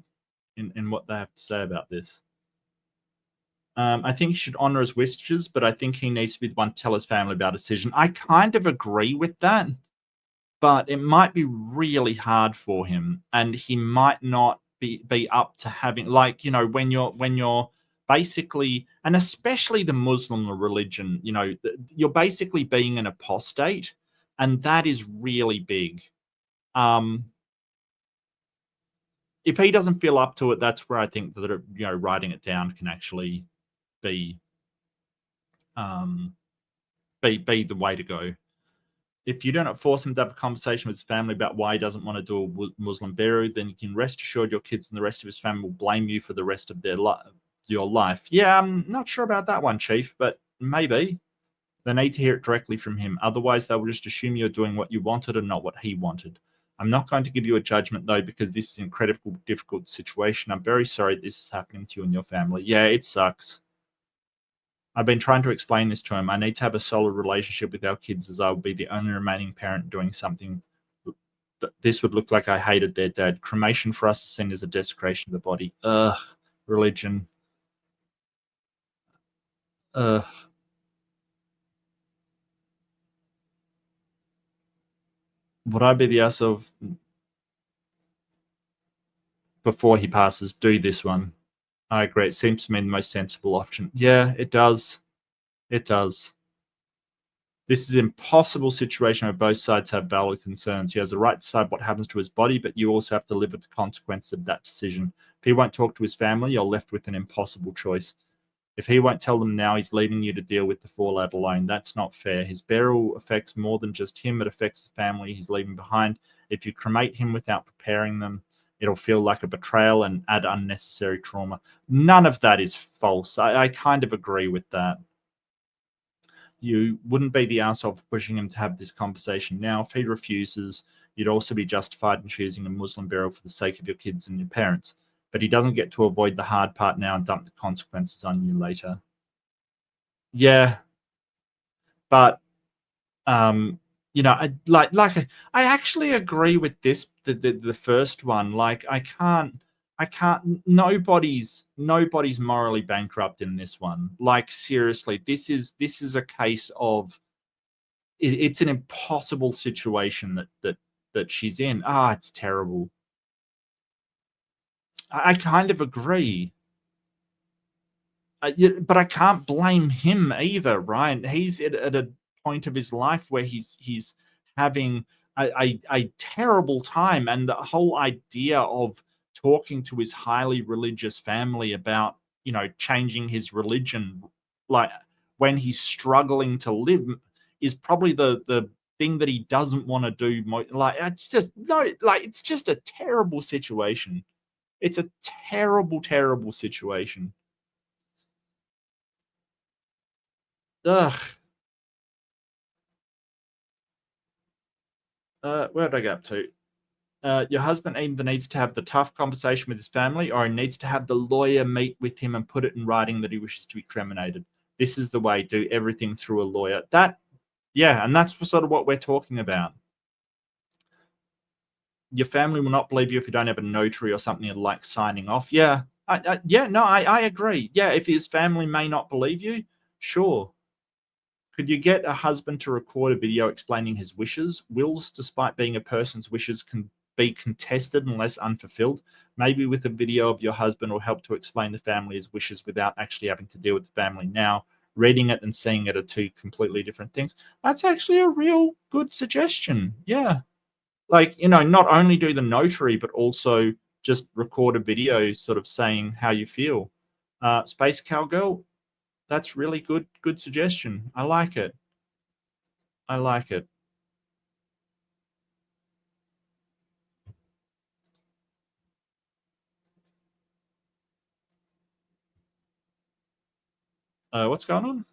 in what they have to say about this. I think he should honor his wishes, but I think he needs to be the one to tell his family about a decision. I kind of agree with that, but it might be really hard for him, and he might not be up to having, like, when you're basically, and especially the Muslim religion, you're basically being an apostate, and that is really big. If he doesn't feel up to it, that's where I think that writing it down can actually be be the way to go. If you do not force him to have a conversation with his family about why he doesn't want to do a Muslim burial, then you can rest assured your kids and the rest of his family will blame you for the rest of your life. Yeah, I'm not sure about that one, Chief, but maybe. They need to hear it directly from him. Otherwise, they will just assume you're doing what you wanted and not what he wanted. I'm not going to give you a judgment, though, because this is an incredibly difficult situation. I'm very sorry this is happening to you and your family. Yeah, it sucks. I've been trying to explain this to him. I need to have a solid relationship with our kids, as I will be the only remaining parent doing something. This would look like I hated their dad. Cremation for us is seen as a desecration of the body. Ugh, religion. Ugh. Would I be the ass of, before he passes, do this one? I agree. It seems to me the most sensible option. Yeah, it does. It does. This is an impossible situation where both sides have valid concerns. He has the right to decide what happens to his body, but you also have to live with the consequences of that decision. If he won't talk to his family, you're left with an impossible choice. If he won't tell them now, he's leaving you to deal with the fallout alone. That's not fair. His burial affects more than just him. It affects the family he's leaving behind. If you cremate him without preparing them, it'll feel like a betrayal and add unnecessary trauma. None of that is false. I kind of agree with that. You wouldn't be the arsehole for pushing him to have this conversation now. If he refuses, you'd also be justified in choosing a Muslim burial for the sake of your kids and your parents. But he doesn't get to avoid the hard part now and dump the consequences on you later. Yeah, but you know, I actually agree with this, the first one. Like, I can't. Nobody's morally bankrupt in this one. Like, seriously, this is a case of it's an impossible situation that she's in. It's terrible. I kind of agree. But I can't blame him either, right? He's at a point of his life where he's having a terrible time, and the whole idea of talking to his highly religious family about, you know, changing his religion, like, when he's struggling to live, is probably the thing that he doesn't want to do. Like, it's just no, like, it's just a terrible situation. It's a terrible, terrible situation. Ugh. Where did I get up to? Your husband either needs to have the tough conversation with his family, or he needs to have the lawyer meet with him and put it in writing that he wishes to be cremated. This is the way. Do everything through a lawyer. Yeah, and that's sort of what we're talking about. Your family will not believe you if you don't have a notary or something like signing off. Yeah, I agree. Yeah, if his family may not believe you, sure. Could you get a husband to record a video explaining his wishes? Wills, despite being a person's wishes, can be contested unless unfulfilled. Maybe with a video of your husband will help to explain the family his wishes without actually having to deal with the family now. Reading it and seeing it are two completely different things. That's actually a real good suggestion. Yeah. Like, you know, not only do the notary, but also just record a video sort of saying how you feel. Space Cowgirl, that's really good suggestion. I like it. I like it. What's going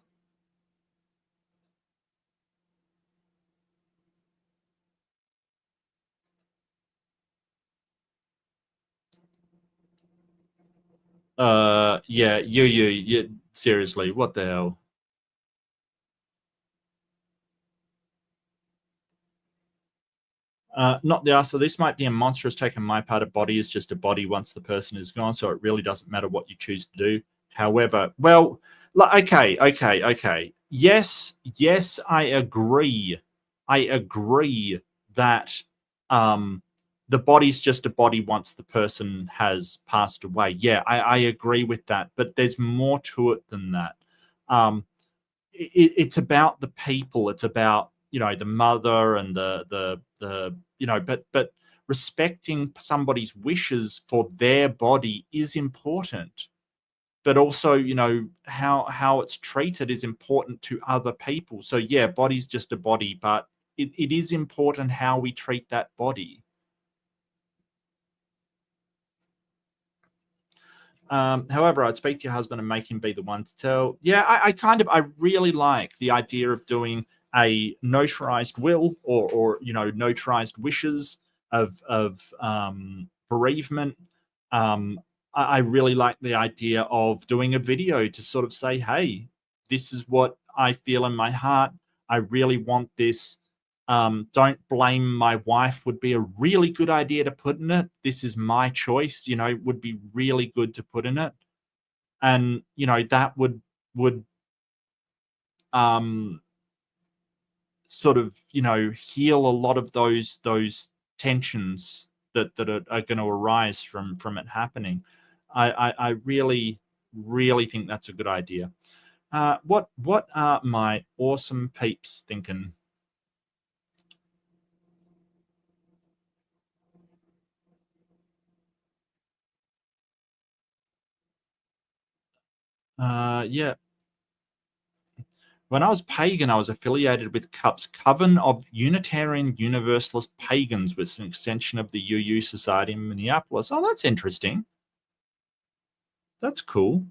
on? Yeah, you, seriously, what the hell? Not the answer. This might be a monstrous take on my part. A body is just a body once the person is gone, so it really doesn't matter what you choose to do. However, well, okay. Yes, I agree. I agree that the body's just a body once the person has passed away. Yeah, I agree with that. But there's more to it than that. Um, it's about the people. It's about, you know, the mother and the you know, but respecting somebody's wishes for their body is important. But also, you know, how it's treated is important to other people. So yeah, body's just a body, but it is important how we treat that body. However, I'd speak to your husband and make him be the one to tell. Yeah, I really like the idea of doing a notarized will, or you know, notarized wishes of bereavement. I really like the idea of doing a video to sort of say, hey, this is what I feel in my heart. I really want this. Don't blame my wife would be a really good idea to put in it. This is my choice, you know, would be really good to put in it. And, you know, that would um sort of, you know, heal a lot of those tensions that are going to arise from it happening. I really think that's a good idea. What are my awesome peeps thinking? Yeah. When I was pagan, I was affiliated with CUP's Coven of Unitarian Universalist Pagans, which is an extension of the UU Society in Minneapolis. Oh, that's interesting. That's cool.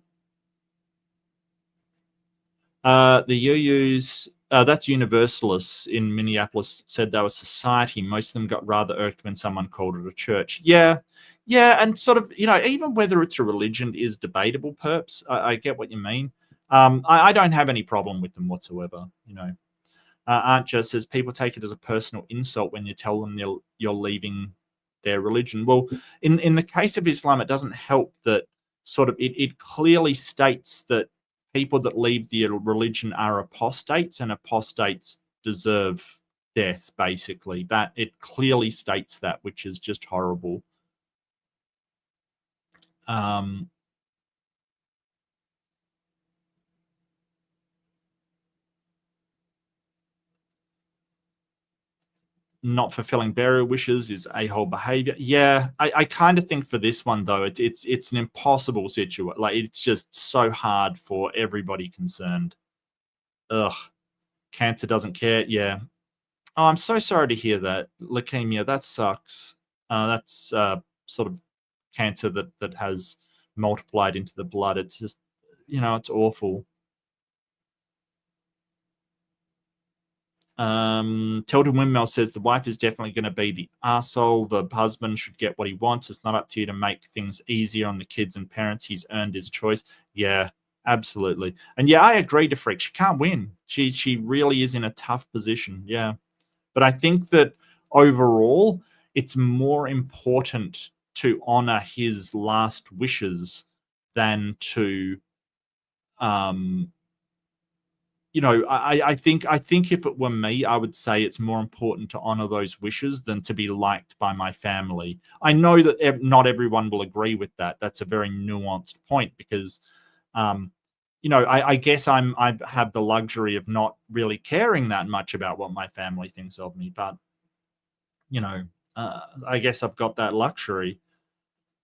The UU's, that's Universalists in Minneapolis, said they were society. Most of them got rather irked when someone called it a church. Yeah, and sort of, even whether it's a religion is debatable, perps. I get what you mean. I don't have any problem with them whatsoever, Aunt just says people take it as a personal insult when you tell them you're leaving their religion. Well, in the case of Islam, it doesn't help that sort of it clearly states that people that leave the religion are apostates, and apostates deserve death. Basically, that it clearly states that, which is just horrible. Not fulfilling burial wishes is a-hole behavior. Yeah, I kind of think for this one though, it's an impossible situation. Like, it's just so hard for everybody concerned. Ugh, cancer doesn't care. Yeah. Oh, I'm so sorry to hear that. Leukemia, that sucks. That's sort of cancer that has multiplied into the blood. It's just, it's awful. Tilden Windmill says the wife is definitely going to be the arsehole. The husband should get what he wants. It's not up to you to make things easier on the kids and parents. He's earned his choice. Yeah, absolutely. And yeah, I agree to Freak. She can't win. She really is in a tough position. Yeah. But I think that overall, it's more important to honor his last wishes than to I think if it were me, I would say it's more important to honor those wishes than to be liked by my family. I know that not everyone will agree with that. That's a very nuanced point because, I guess I have the luxury of not really caring that much about what my family thinks of me. But, I guess I've got that luxury.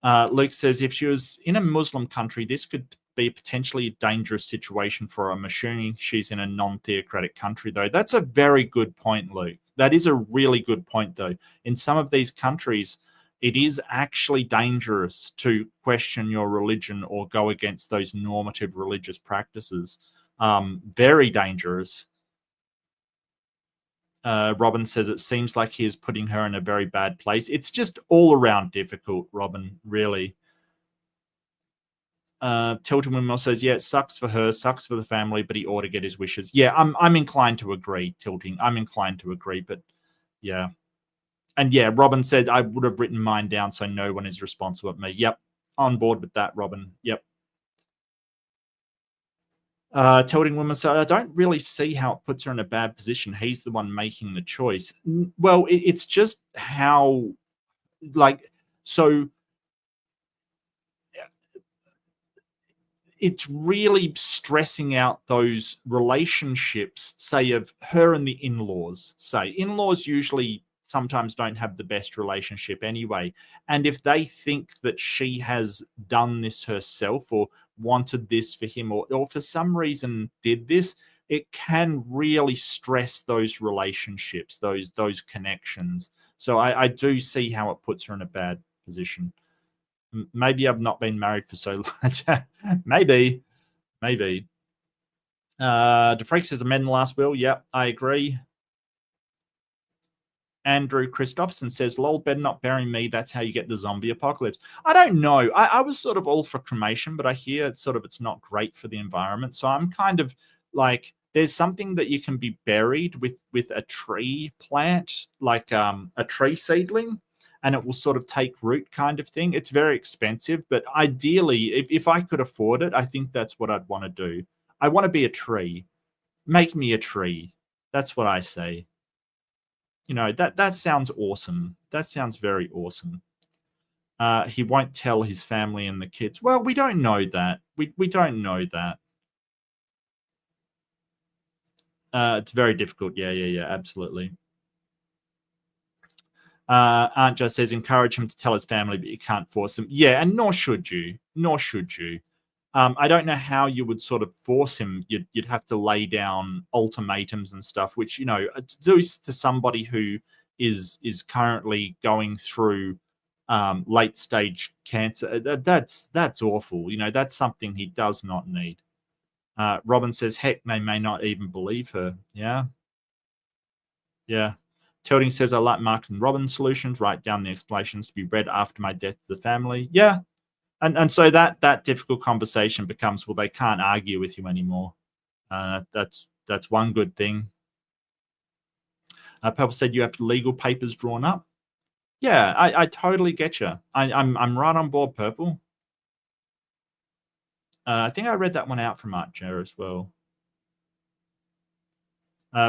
Luke says if she was in a Muslim country, this could be potentially a dangerous situation for her. I'm assuming she's in a non-theocratic country, though. That's a very good point, Luke. That is a really good point, though. In some of these countries, it is actually dangerous to question your religion or go against those normative religious practices. Very dangerous. Robin says it seems like he is putting her in a very bad place. It's just all around difficult, Robin, really. Tilton Windmill says, yeah, it sucks for her, sucks for the family, but he ought to get his wishes. Yeah, I'm inclined to agree, Tilting. I'm inclined to agree, but yeah. And yeah, Robin said I would have written mine down so no one is responsible at me. Yep, on board with that, Robin. Yep. Tilting Woman said, I don't really see how it puts her in a bad position. He's the one making the choice. Well, it's just how, so it's really stressing out those relationships, say, of her and the in-laws. Say, in-laws usually sometimes don't have the best relationship anyway. And if they think that she has done this herself or wanted this for him or for some reason did this, it can really stress those relationships, those connections. So I do see how it puts her in a bad position. Maybe I've not been married for so long. Maybe. DeFreak says amend the last will. Yep, I agree. Andrew Christopherson says, lol, better not bury me. That's how you get the zombie apocalypse. I don't know. I was sort of all for cremation, but I hear it's not great for the environment. So I'm kind of like, there's something that you can be buried with a tree plant, like a tree seedling, and it will sort of take root kind of thing. It's very expensive, but ideally, if I could afford it, I think that's what I'd want to do. I want to be a tree. Make me a tree. That's what I say. That sounds awesome. That sounds very awesome. He won't tell his family and the kids. Well, we don't know that. We don't know that. It's very difficult. Yeah, absolutely. Aunt just says encourage him to tell his family, but you can't force him. Yeah, and nor should you. I don't know how you would sort of force him. You'd have to lay down ultimatums and stuff, which, you know, to do to somebody who is currently going through late stage cancer, that's awful. You know, that's something he does not need. Robin says, heck, they may not even believe her. Yeah. Yeah. Telding says, I like Mark and Robin's solutions. Write down the explanations to be read after my death to the family. Yeah. And so that difficult conversation becomes, well, they can't argue with you anymore. That's one good thing. Purple said you have legal papers drawn up. Yeah, I totally get you. I'm right on board, Purple. I think I read that one out from Archer as well.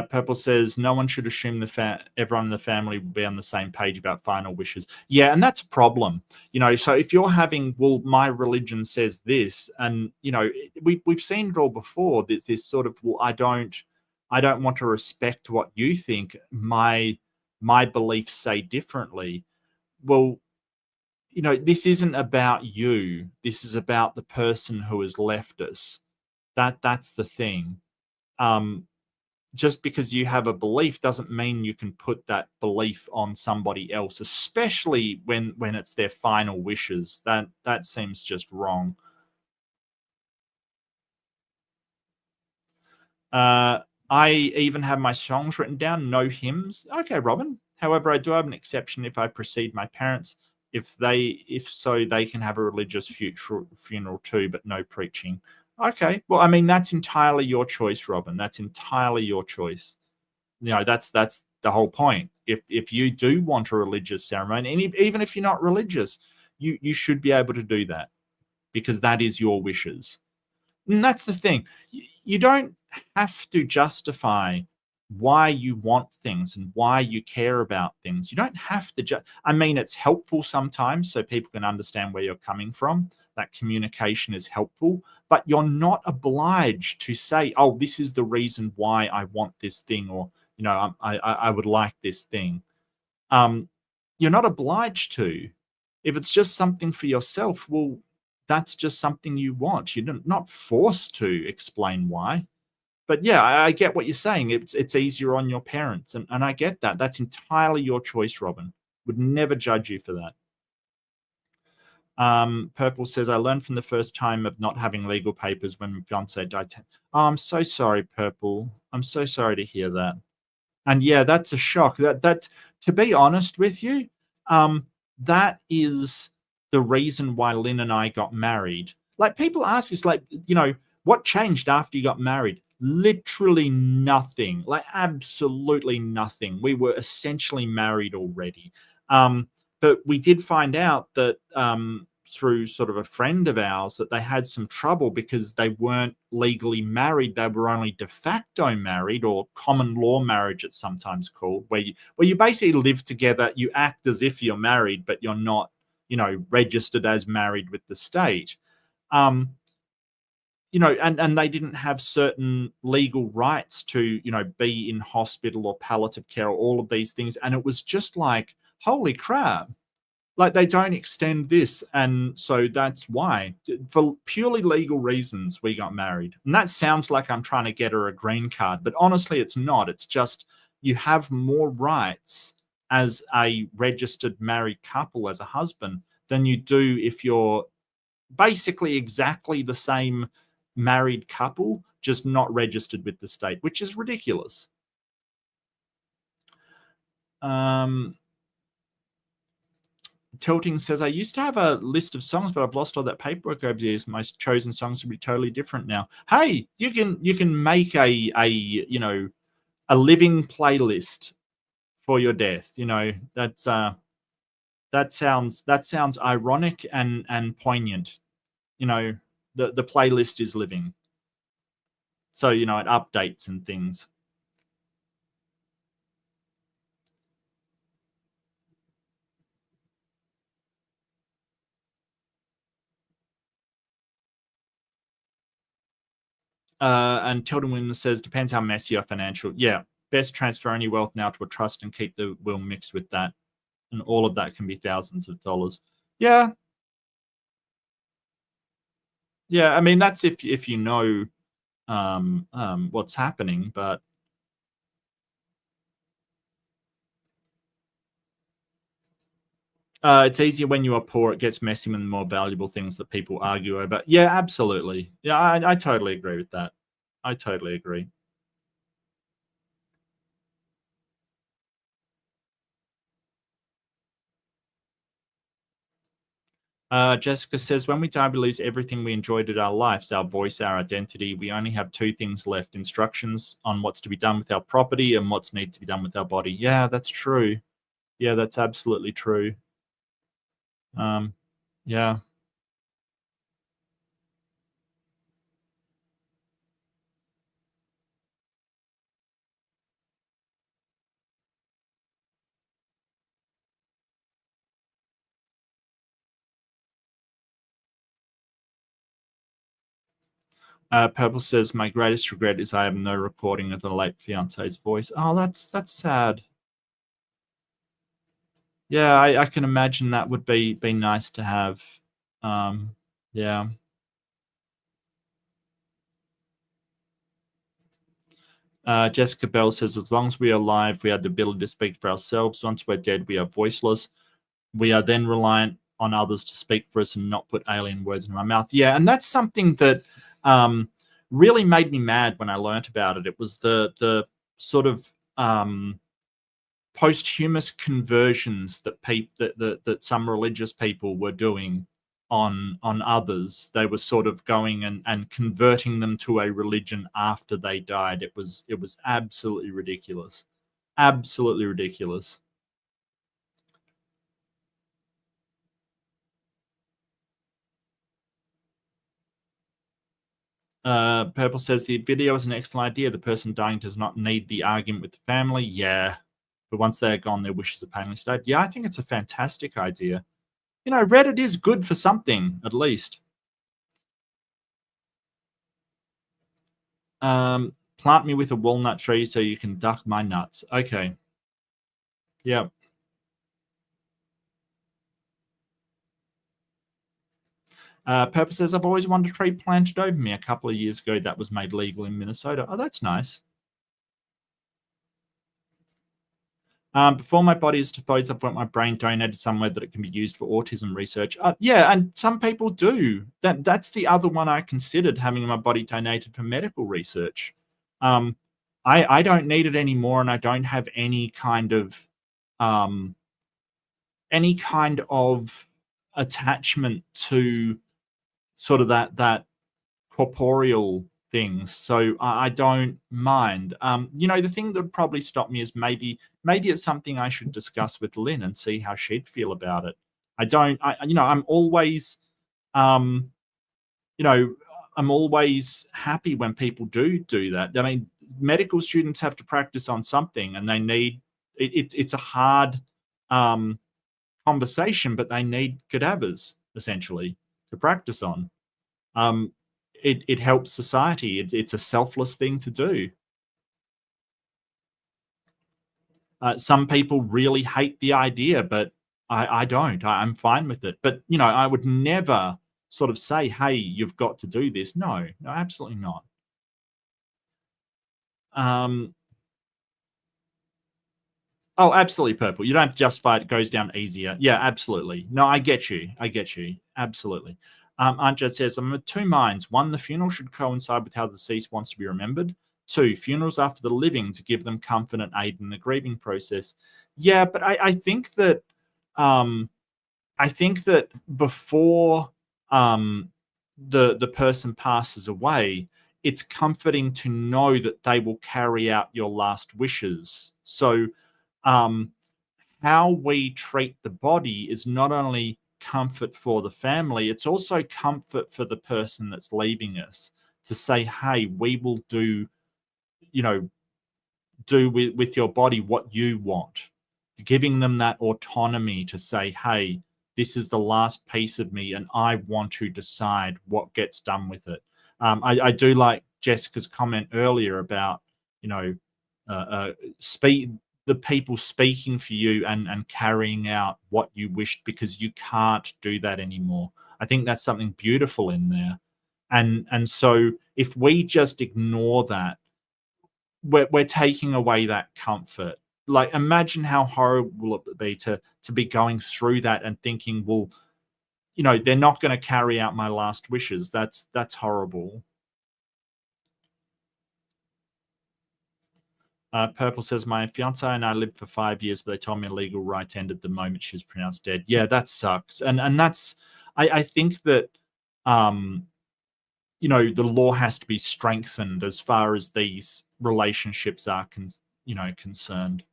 Purple says no one should assume everyone in the family will be on the same page about final wishes. Yeah, and that's a problem. You know, so if you're having, well, my religion says this, and you know, we've seen it all before. This sort of, well, I don't want to respect what you think. My beliefs say differently. Well, you know, this isn't about you. This is about the person who has left us. That's the thing. Just because you have a belief doesn't mean you can put that belief on somebody else, especially when it's their final wishes. That seems just wrong. I even have my songs written down, no hymns. Okay, Robin. However, I do have an exception if I precede my parents. If so, they can have a religious funeral too, but no preaching. Okay. Well, I mean, that's entirely your choice, Robin. That's entirely your choice. You know, that's the whole point. If you do want a religious ceremony, and even if you're not religious, you should be able to do that because that is your wishes. And that's the thing. You don't have to justify why you want things and why you care about things. You don't have to I mean, it's helpful sometimes so people can understand where you're coming from. That communication is helpful, but you're not obliged to say, oh, this is the reason why I want this thing, or, you know, I would like this thing. You're not obliged to. If it's just something for yourself, well, that's just something you want. You're not forced to explain why. But yeah, I get what you're saying. It's easier on your parents, and I get that. That's entirely your choice, Robin. Would never judge you for that. Purple says, I learned from the first time of not having legal papers when my fiance died. Oh, I'm so sorry, Purple. I'm so sorry to hear that. And yeah, that's a shock. That to be honest with you, that is the reason why Lynn and I got married. Like, people ask us, like, you know, what changed after you got married? Literally nothing. Like, absolutely nothing. We were essentially married already. But we did find out that through sort of a friend of ours that they had some trouble because they weren't legally married. They were only de facto married, or common law marriage, it's sometimes called, where you basically live together. You act as if you're married, but you're not, you know, registered as married with the state. You know, and they didn't have certain legal rights to, you know, be in hospital or palliative care or all of these things. And it was just like, holy crap. Like, they don't extend this, and so that's why, for purely legal reasons, we got married. And that sounds like I'm trying to get her a green card, but honestly, it's not. It's just you have more rights as a registered married couple, as a husband, than you do if you're basically exactly the same married couple, just not registered with the state, which is ridiculous. Tilting says, I used to have a list of songs, but I've lost all that paperwork over the years. My chosen songs will be totally different now. Hey, you can make a you know, a living playlist for your death. You know, that sounds ironic and poignant. You know, the playlist is living. So, you know, it updates and things. And Tilden Williams says, depends how messy your financial. Yeah, best transfer any wealth now to a trust and keep the will mixed with that. And all of that can be thousands of dollars. Yeah. Yeah, I mean, that's if you know what's happening, but it's easier when you are poor. It gets messy when the more valuable things that people argue over. Yeah, absolutely. Yeah, I totally agree with that. I totally agree. Jessica says, when we die, we lose everything we enjoyed in our lives, our voice, our identity. We only have two things left: instructions on what's to be done with our property and what's need to be done with our body. Yeah, that's true. Yeah, that's absolutely true. Um, yeah. Purple says, my greatest regret is I have no recording of the late fiance's voice. Oh, that's sad. Yeah, I can imagine that would be nice to have. Um, yeah. Jessica Bell says, as long as we are alive, we have the ability to speak for ourselves. Once we're dead, we are voiceless. We are then reliant on others to speak for us and not put alien words in our mouth. Yeah, and that's something that really made me mad when I learnt about it. It was the sort of posthumous conversions that that some religious people were doing on others. They were sort of going and converting them to a religion after they died. It was absolutely ridiculous. Absolutely ridiculous. Purple says the video is an excellent idea. The person dying does not need the argument with the family. Yeah. But once they're gone, their wishes are painless dead. Yeah, I think it's a fantastic idea. Reddit is good for something, at least. Plant me with a walnut tree so you can duck my nuts. Okay. Yep. Purple says, I've always wanted a tree planted over me. A couple of years ago, that was made legal in Minnesota. Oh, that's nice. Before my body is disposed of, I want my brain donated somewhere that it can be used for autism research. Yeah, and some people do. That's the other one I considered, having my body donated for medical research. Um, I don't need it anymore, and I don't have um, any kind of attachment to sort of that corporeal things. So I don't mind. The thing that would probably stop me is maybe it's something I should discuss with Lynn and see how she'd feel about it. I don't. I'm always, um, you know, I'm always happy when people do that. I mean, medical students have to practice on something, and they need it's a hard um, conversation, but they need cadavers essentially to practice on. Um, it helps society. It's a selfless thing to do. Some people really hate the idea, but I don't. I'm fine with it. But I would never sort of say, "Hey, you've got to do this." No, no, absolutely not. Um, oh, absolutely, purple. You don't have to justify it. It goes down easier. Yeah, absolutely. No, I get you. I get you. Absolutely. Anja says, I'm of two minds. One, the funeral should coincide with how the deceased wants to be remembered. Two, funerals are for the living to give them comfort and aid in the grieving process. Yeah, but um, I think that before the person passes away, it's comforting to know that they will carry out your last wishes. So um, how we treat the body is not only comfort for the family, it's also comfort for the person that's leaving us, to say, hey, we will you know, do with your body what you want, giving them that autonomy to say, hey, this is the last piece of me and I want to decide what gets done with it. I do like Jessica's comment earlier about, you know, speak the people speaking for you and carrying out what you wished, because you can't do that anymore. I think that's something beautiful in there. And so if we just ignore that, we're taking away that comfort. Like, imagine how horrible it would be to be going through that and thinking, well, they're not going to carry out my last wishes. That's horrible. Purple says, my fiance and I lived for 5 years, but they told me legal rights ended the moment she was pronounced dead. Yeah, that sucks. And that's, I think that, the law has to be strengthened as far as these relationships are concerned.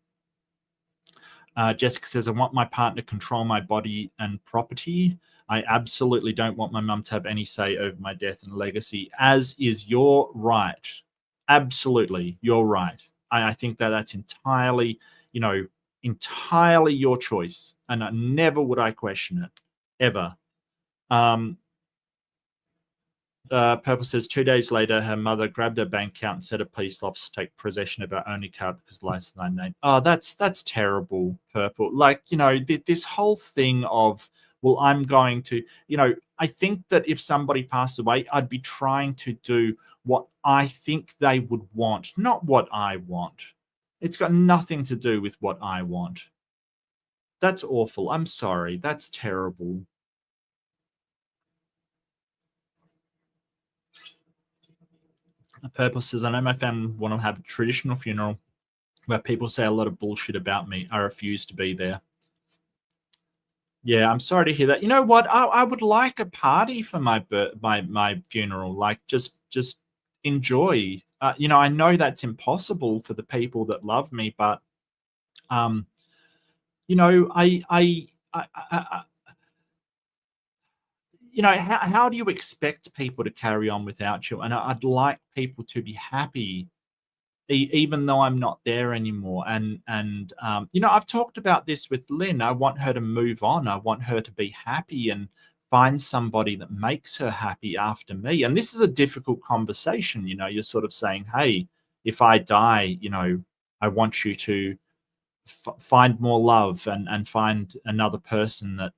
Jessica says, I want my partner to control my body and property. I absolutely don't want my mum to have any say over my death and legacy, as is your right. Absolutely, you're right. I think that's entirely, entirely your choice. And never would I question it, ever. Purple says 2 days later, her mother grabbed her bank account and said a police officer take possession of her only card because license name. Oh, that's terrible, Purple. Like, this whole thing of, well, I'm going to, I think that if somebody passed away, I'd be trying to do what I think they would want, not what I want. It's got nothing to do with what I want. That's awful. I'm sorry. That's terrible. Purple says, I know my family want to have a traditional funeral where people say a lot of bullshit about me. I refuse to be there. Yeah, I'm sorry to hear that. You know what? I would like a party for my funeral. Like, just enjoy. I know that's impossible for the people that love me, but I how do you expect people to carry on without you? And I'd like people to be happy, even though I'm not there anymore. And I've talked about this with Lynn. I want her to move on. I want her to be happy and find somebody that makes her happy after me. And this is a difficult conversation. You're sort of saying, hey, if I die, I want you to find more love and find another person that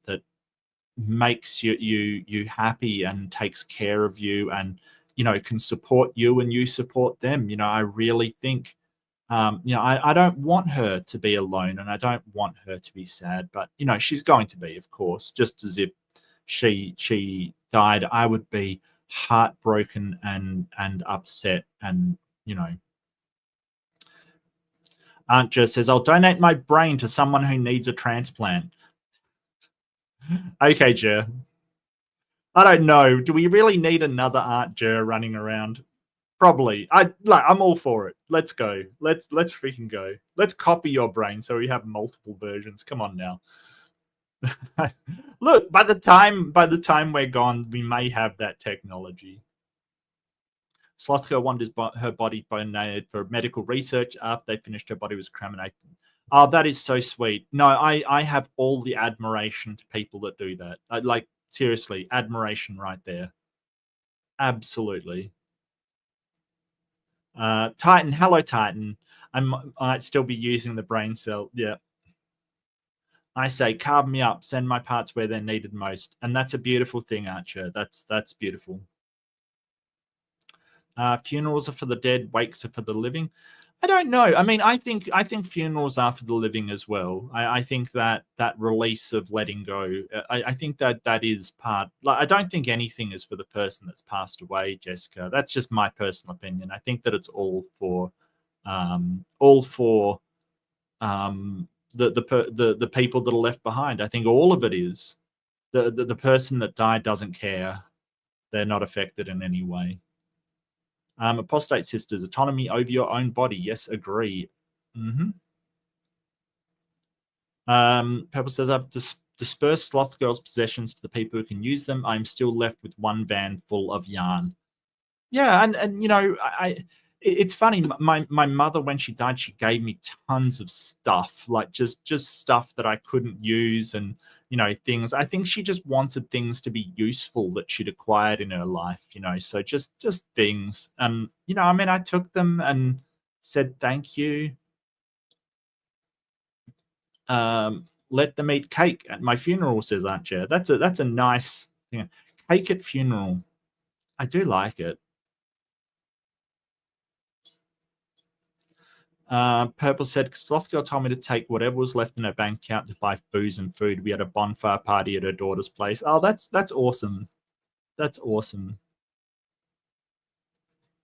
makes you happy and takes care of you and can support you and you support them. I really think I don't want her to be alone and I don't want her to be sad, but she's going to be, of course. Just as if she died, I would be heartbroken and upset. And Aunt Jo says, I'll donate my brain to someone who needs a transplant. Okay, Jer. I don't know. Do we really need another Aunt Jer running around? Probably. I'm all for it. Let's go. Let's freaking go. Let's copy your brain so we have multiple versions. Come on now. Look, by the time we're gone, we may have that technology. Slothko wanted her body donated for medical research. After they finished, her body was cremated. Oh, that is so sweet. No, I have all the admiration to people that do that. Like, seriously, admiration right there. Absolutely. Titan, hello, Titan. I might still be using the brain cell. Yeah. I say, carve me up, send my parts where they're needed most. And that's a beautiful thing, Archer. That's beautiful. Funerals are for the dead, wakes are for the living. I don't know. I mean, I think funerals are for the living as well. I think that release of letting go, I think that is part. Like, I don't think anything is for the person that's passed away, Jessica. That's just my personal opinion. I think that it's all for the people that are left behind. I think all of it is. The person that died doesn't care. They're not affected in any way. Apostate sisters, autonomy over your own body. Yes, agree. Purple says, I've dispersed Sloth Girl's possessions to the people who can use them. I'm still left with one van full of yarn. Yeah, and it's funny. My mother, when she died, she gave me tons of stuff, like just stuff that I couldn't use, and things. I think she just wanted things to be useful that she'd acquired in her life, so just things. And I mean, I took them and said thank you. Let them eat cake at my funeral, says Aunt Chair. That's a nice thing. Cake at funeral. I do like it. Purple said, Sloth Girl told me to take whatever was left in her bank account to buy booze and food. We had a bonfire party at her daughter's place. Oh, that's awesome. That's awesome.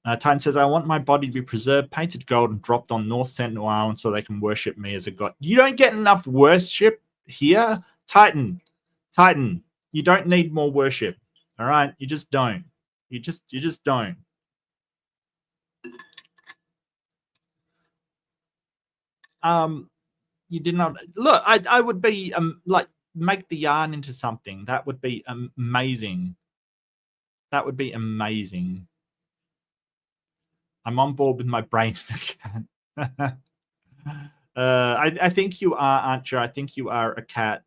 Titan says, I want my body to be preserved, painted gold, and dropped on North Sentinel Island so they can worship me as a god. You don't get enough worship here, Titan. Titan, you don't need more worship. All right, you just don't. You just don't. You did not look. I would be like make the yarn into something. That would be amazing. That would be amazing. I'm on board with my brain again. I think you are, aren't you? I think you are a cat.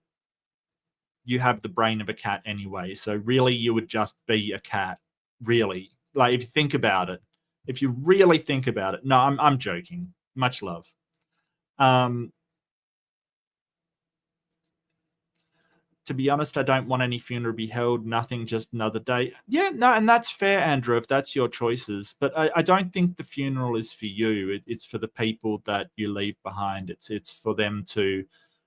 You have the brain of a cat anyway. So really, you would just be a cat. Really, like if you think about it, if you really think about it. No, I'm joking. Much love. To be honest, I don't want any funeral to be held. Nothing, just another day. Yeah, no, and that's fair, Andrew, if that's your choices. But I don't think the funeral is for you. It's for the people that you leave behind. It's for them to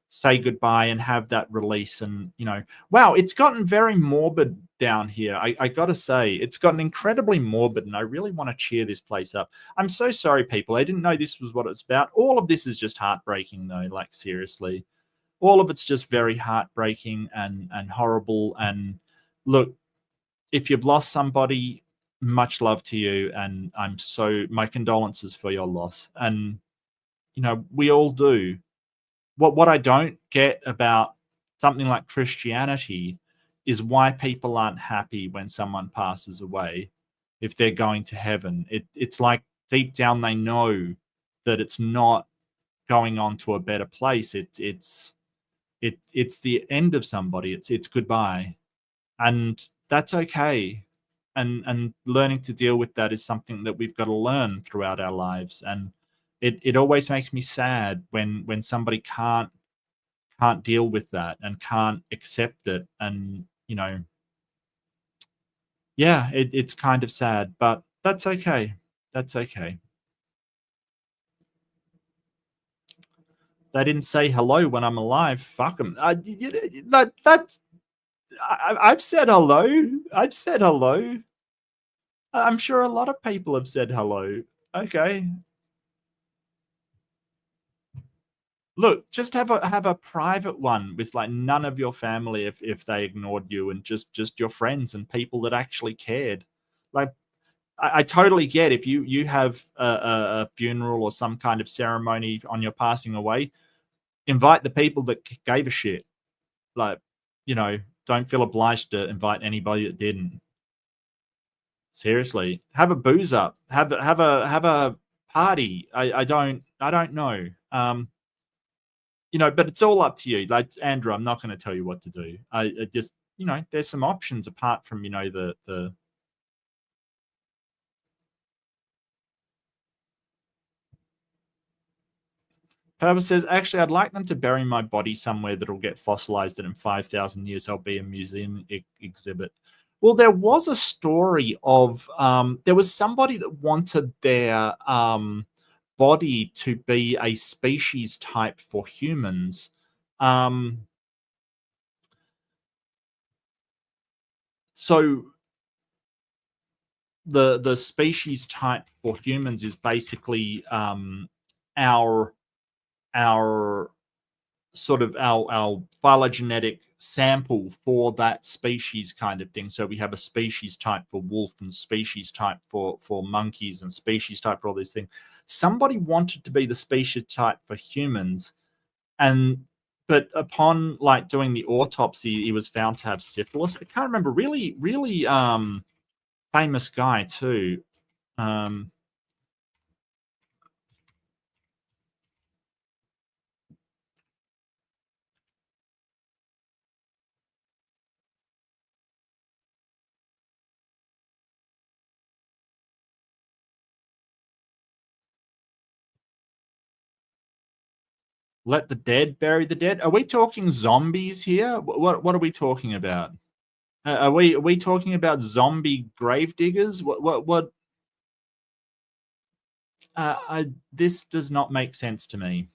say goodbye and have that release. And, you know, wow, it's gotten very morbid down here. I got to say, it's gotten incredibly morbid, and I really want to cheer this place up. I'm so sorry, people. I didn't know this was what it's about. All of this is just heartbreaking, though, like, seriously. All of it's just very heartbreaking and horrible. And look, if you've lost somebody, much love to you, and my condolences for your loss. And you know, we all do. What I don't get about something like Christianity is why people aren't happy when someone passes away if they're going to heaven. It's like deep down they know that it's not going on to a better place. It's the end of somebody. It's goodbye, and that's okay. And learning to deal with that is something that we've got to learn throughout our lives. And it always makes me sad when somebody can't deal with that and can't accept it. And you know, yeah, it's kind of sad, but that's okay. That's okay. They didn't say hello when I'm alive. Fuck them. That's I've said hello. I've said hello. I'm sure a lot of people have said hello. Okay. Look, just have a private one with like none of your family if they ignored you, and just your friends and people that actually cared. Like I totally get if you have a funeral or some kind of ceremony on your passing away, invite the people that gave a shit. Like, you know, don't feel obliged to invite anybody that didn't. Seriously, have a booze up, have a party. I don't know. You know, but it's all up to you. Like Andrew, I'm not going to tell you what to do. I just, you know, there's some options apart from, you know, the Purpose says, actually, I'd like them to bury my body somewhere that'll get fossilized, and in 5,000 years there'll be a museum exhibit. Well, there was a story of there was somebody that wanted their body to be a species type for humans. So the species type for humans is basically our sort of our phylogenetic sample for that species kind of thing. So we have a species type for wolf and species type for monkeys and species type for all these things. Somebody wanted to be the species type for humans, but upon like doing the autopsy, he was found to have syphilis. I can't remember. Really famous guy too. Let the dead bury the dead. Are we talking zombies here? What are we talking about? Are we talking about zombie gravediggers? What? This does not make sense to me.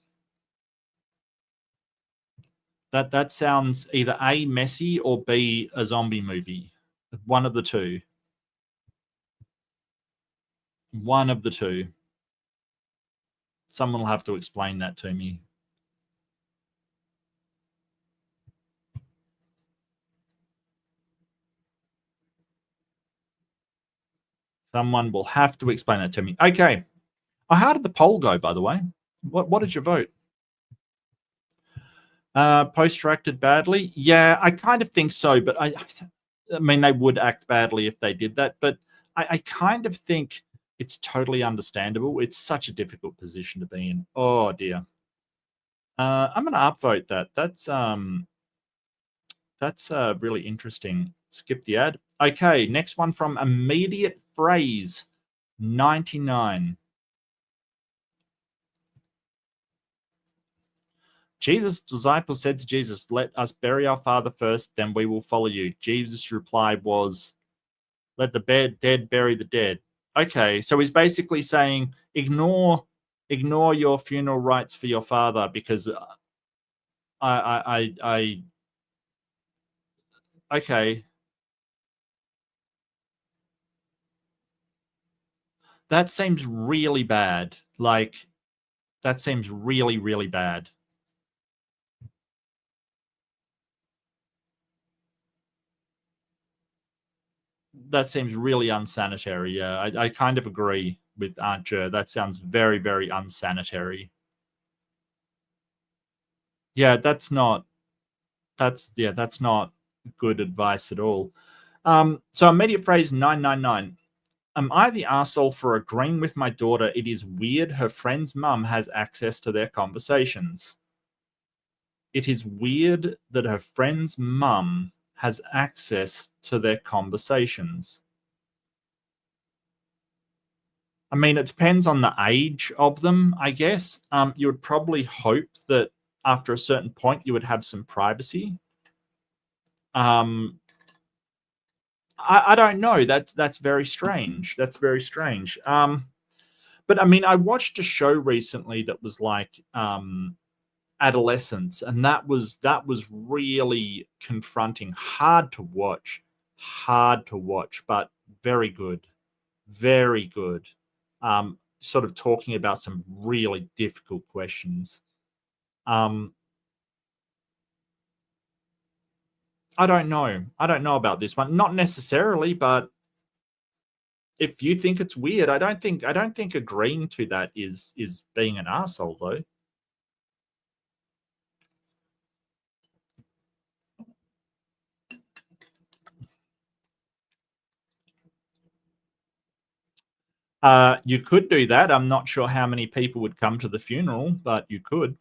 That sounds either A, messy, or B, a zombie movie. One of the two. One of the two. Someone will have to explain that to me. Someone will have to explain that to me. Okay. How did the poll go, by the way? What did you vote? Poster acted badly? Yeah, I kind of think so, but I mean, they would act badly if they did that, but I kind of think it's totally understandable. It's such a difficult position to be in. Oh dear. I'm going to upvote that. That's really interesting. Skip the ad. Okay, next one from Immediate Phrase 99. Jesus' disciples said to Jesus, "Let us bury our father first, then we will follow you." Jesus' reply was, "Let the dead bury the dead." Okay, so he's basically saying, ignore your funeral rites for your father, because I okay. That seems really bad. Like, that seems really, really bad. That seems really unsanitary. Yeah, I kind of agree with Aunt Jer. That sounds very, very unsanitary. Yeah, that's not good advice at all. So immediate phrase 999. Am I the arsehole for agreeing with my daughter it is weird her friend's mum has access to their conversations? It is weird that her friend's mum has access to their conversations. I mean, it depends on the age of them, I guess. You would probably hope that after a certain point you would have some privacy. I don't know. That's very strange. That's very strange. But I mean, I watched a show recently that was like adolescence, and that was really confronting. Hard to watch, but very good, very good. Sort of talking about some really difficult questions. Um, I don't know. I don't know about this one. Not necessarily, but if you think it's weird, I don't think agreeing to that is being an asshole though. You could do that. I'm not sure how many people would come to the funeral, but you could.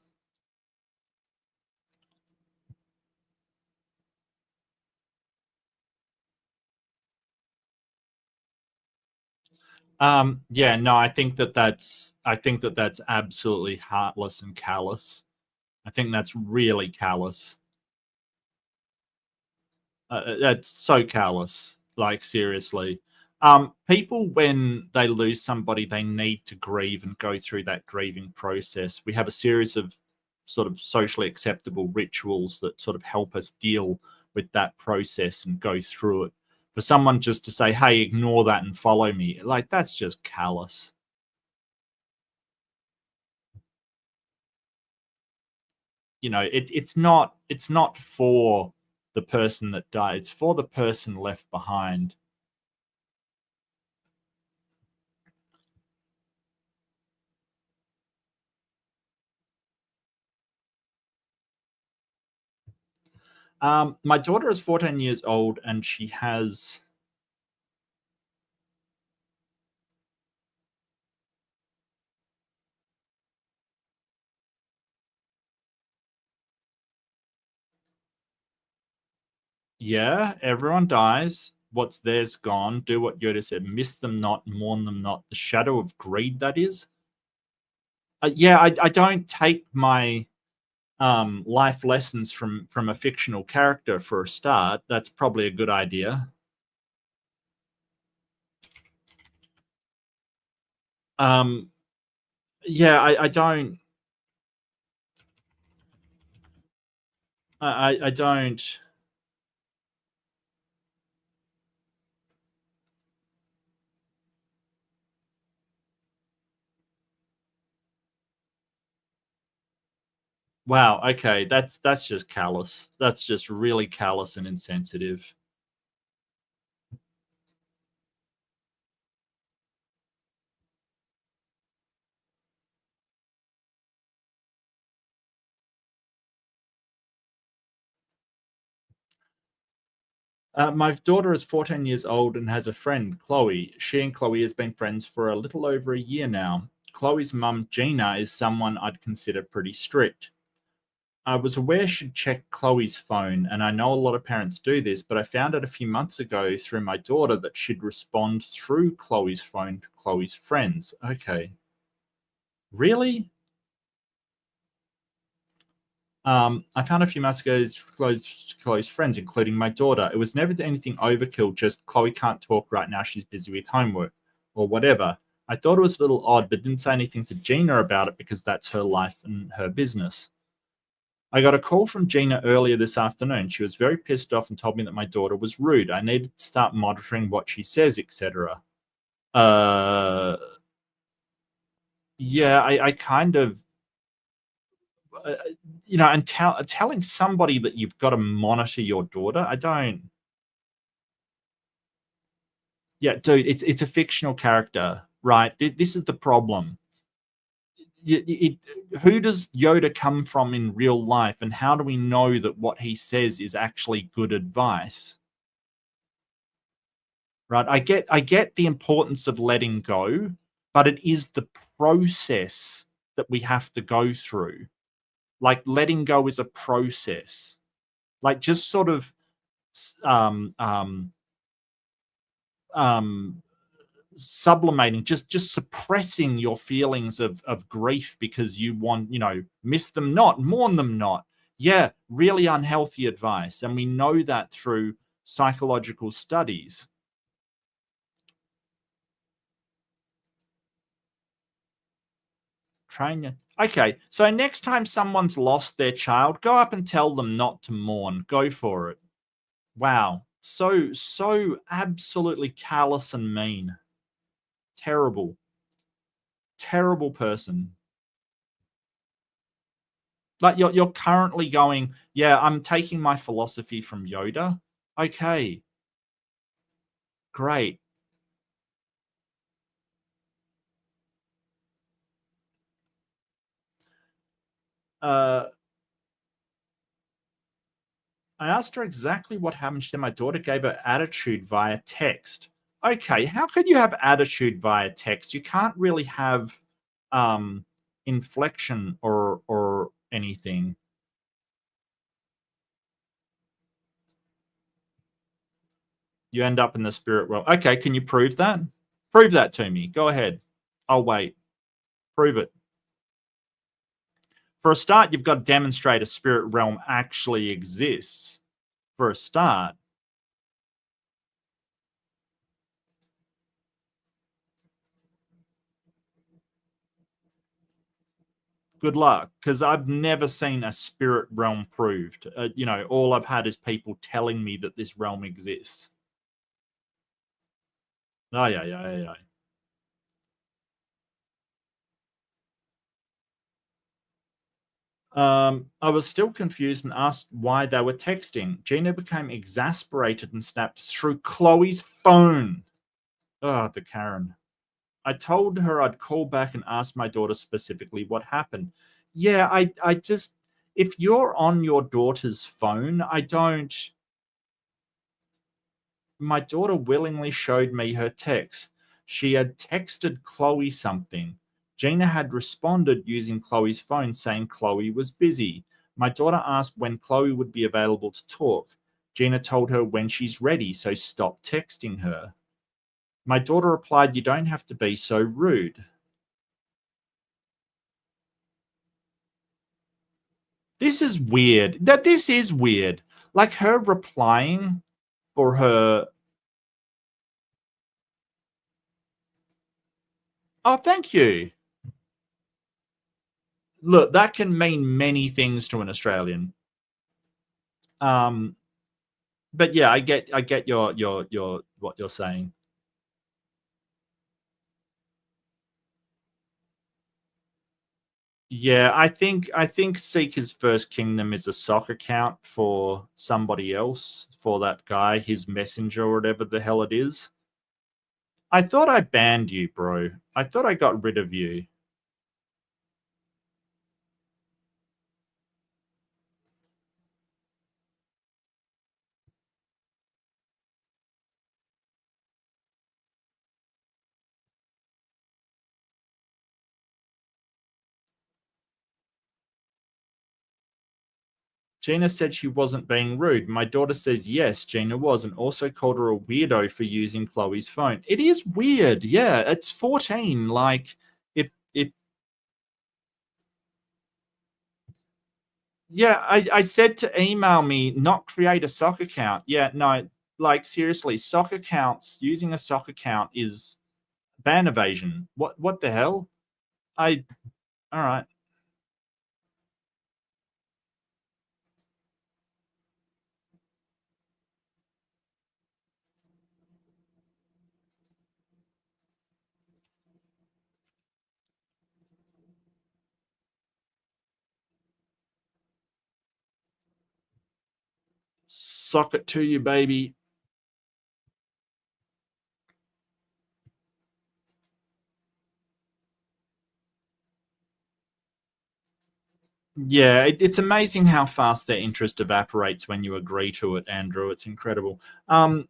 Yeah, no, I think that's absolutely heartless and callous. I think that's really callous. That's so callous. Like, seriously. People, when they lose somebody, they need to grieve and go through that grieving process. We have a series of sort of socially acceptable rituals that sort of help us deal with that process and go through it. For someone just to say, "Hey, ignore that and follow me," like, that's just callous. It's not for the person that died. It's for the person left behind. My daughter is 14 years old, and she has. Yeah, everyone dies. What's theirs gone. Do what Yoda said. Miss them not, mourn them not. The shadow of greed, that is. Yeah, I don't take my life lessons from a fictional character for a start, that's probably a good idea. Yeah, I don't. I don't. Wow. Okay, that's just callous. That's just really callous and insensitive. My daughter is 14 years old and has a friend, Chloe. She and Chloe has been friends for a little over a year now. Chloe's mum, Gina, is someone I'd consider pretty strict. I was aware she'd check Chloe's phone, and I know a lot of parents do this, but I found out a few months ago through my daughter that she'd respond through Chloe's phone to Chloe's friends. Okay. Really? I found a few months ago Chloe's friends, including my daughter. It was never anything overkill, just Chloe can't talk right now. She's busy with homework or whatever. I thought it was a little odd, but didn't say anything to Gina about it because that's her life and her business. I got a call from Gina earlier this afternoon. She was very pissed off and told me that my daughter was rude. I needed to start monitoring what she says, etc. Uh, yeah, I kind of, uh, and telling somebody that you've got to monitor your daughter, I don't. Yeah, dude, it's a fictional character, right? This is the problem. Who does Yoda come from in real life, and how do we know that what he says is actually good advice? Right? I get the importance of letting go, but it is the process that we have to go through. Like letting go is a process. Like just sort of um um um sublimating, just suppressing your feelings of grief because you want, miss them not, mourn them not. Yeah, really unhealthy advice, and we know that through psychological studies. Train you. Okay, so next time someone's lost their child, go up and tell them not to mourn. Go for it. Wow, so absolutely callous and mean. Terrible, terrible person. Like you're currently going, yeah, I'm taking my philosophy from Yoda. Okay, great. Uh, I asked her exactly what happened. She said my daughter gave her attitude via text. Okay, how could you have attitude via text? You can't really have um inflection or anything. You end up in the spirit world. Okay, can you prove that? Prove that to me. Go ahead. I'll wait. Prove it. For a start, you've got to demonstrate a spirit realm actually exists. For a start. Good luck, because I've never seen a spirit realm proved. All I've had is people telling me that this realm exists. Oh, yeah, yeah, yeah. I was still confused and asked why they were texting. Gina became exasperated and snapped through Chloe's phone. Oh, the Karen. I told her I'd call back and ask my daughter specifically what happened. Yeah, I just, if you're on your daughter's phone, my daughter willingly showed me her text. She had texted Chloe something. Gina had responded using Chloe's phone saying Chloe was busy. My daughter asked when Chloe would be available to talk. Gina told her when she's ready, so stop texting her. My daughter replied, "You don't have to be so rude." This is weird. This is weird. Like her replying for her. Oh, thank you. Look, that can mean many things to an Australian. But yeah, I get your what you're saying. Yeah, I think Seeker's First Kingdom is a sock account for somebody else, for that guy, his messenger or whatever the hell it is. I thought I banned you, bro. I thought I got rid of you. Gina said she wasn't being rude. My daughter says yes, Gina was, and also called her a weirdo for using Chloe's phone. It is weird. Yeah, it's 14. Like, if yeah, I said to email me, not create a sock account. Yeah, no, like seriously, sock accounts, using a sock account is ban evasion. What the hell? All right. Sock it to you, baby. Yeah, it's amazing how fast their interest evaporates when you agree to it, Andrew. It's incredible. I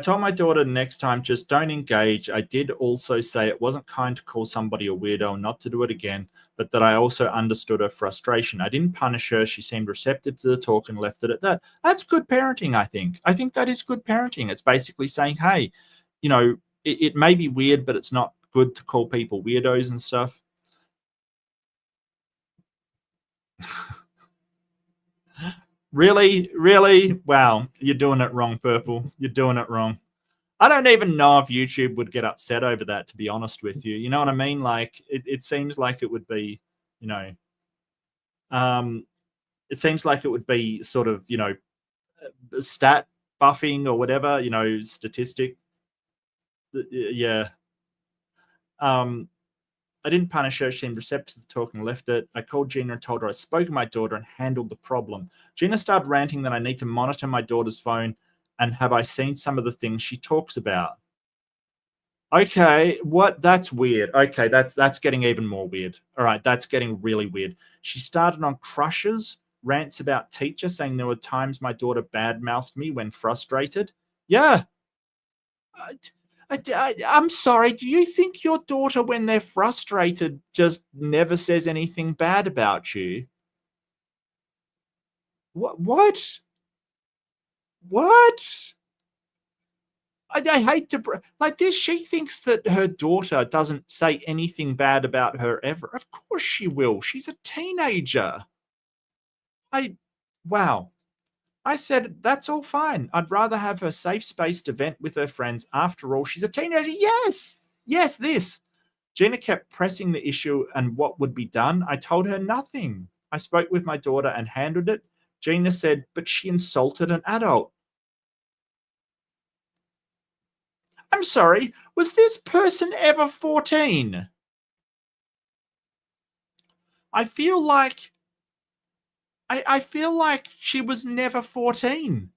told my daughter next time, just don't engage. I did also say it wasn't kind to call somebody a weirdo, not to do it again, but that I also understood her frustration. I didn't punish her. She seemed receptive to the talk and left it at that. That's good parenting, I think. I think that is good parenting. It's basically saying, hey, it may be weird, but it's not good to call people weirdos and stuff. Really? Really? Wow. You're doing it wrong, Purple. You're doing it wrong. I don't even know if YouTube would get upset over that, to be honest with you. You know what I mean? Like, it seems like it would be, you know, um, it seems like it would be sort of, stat buffing or whatever, statistic. Yeah. Um, I didn't punish her. She seemed receptive to the talk and left it. I called Gina and told her I spoke to my daughter and handled the problem. Gina started ranting that I need to monitor my daughter's phone and have I seen some of the things she talks about. Okay, what? That's weird. Okay, that's getting even more weird. All right, that's getting really weird. She started on crushes, rants about teacher, saying there were times my daughter badmouthed me when frustrated. Yeah, I'm sorry. Do you think your daughter, when they're frustrated, just never says anything bad about you? What? What? What? I hate to like this. She thinks that her daughter doesn't say anything bad about her ever. Of course she will. She's a teenager. I, wow. I said that's all fine. I'd rather have her safe space to vent with her friends. After all, she's a teenager. Yes, yes. This. Gina kept pressing the issue and what would be done. I told her nothing. I spoke with my daughter and handled it. Gina said, but she insulted an adult. I'm sorry, was this person ever 14? I feel like I feel like she was never 14.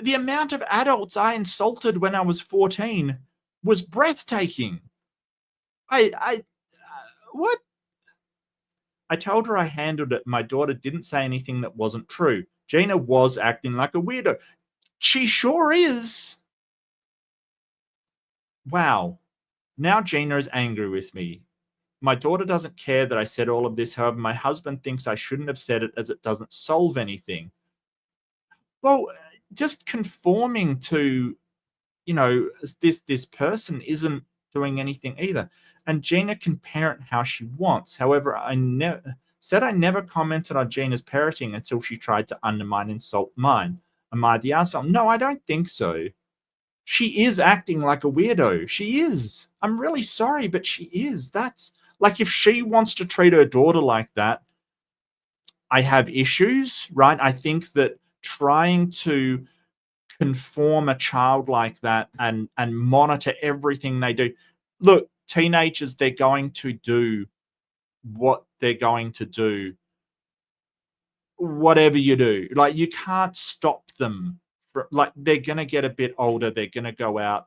The amount of adults I insulted when I was 14 was breathtaking. I what? I told her I handled it. My daughter didn't say anything that wasn't true. Gina was acting like a weirdo. She sure is. Wow. Now Gina is angry with me. My daughter doesn't care that I said all of this. However, my husband thinks I shouldn't have said it as it doesn't solve anything. Well, just conforming to, this person isn't doing anything either. and Gina can parent how she wants. However, I never commented on Gina's parenting until she tried to undermine and insult mine. Am I the asshole? No, I don't think so. She is acting like a weirdo. She is. I'm really sorry, but she is. That's like, if she wants to treat her daughter like that, I have issues, right? I think that trying to conform a child like that and monitor everything they do. Look, teenagers, they're going to do what they're going to do, whatever you do. Like, you can't stop them. Like, they're going to get a bit older. They're going to go out.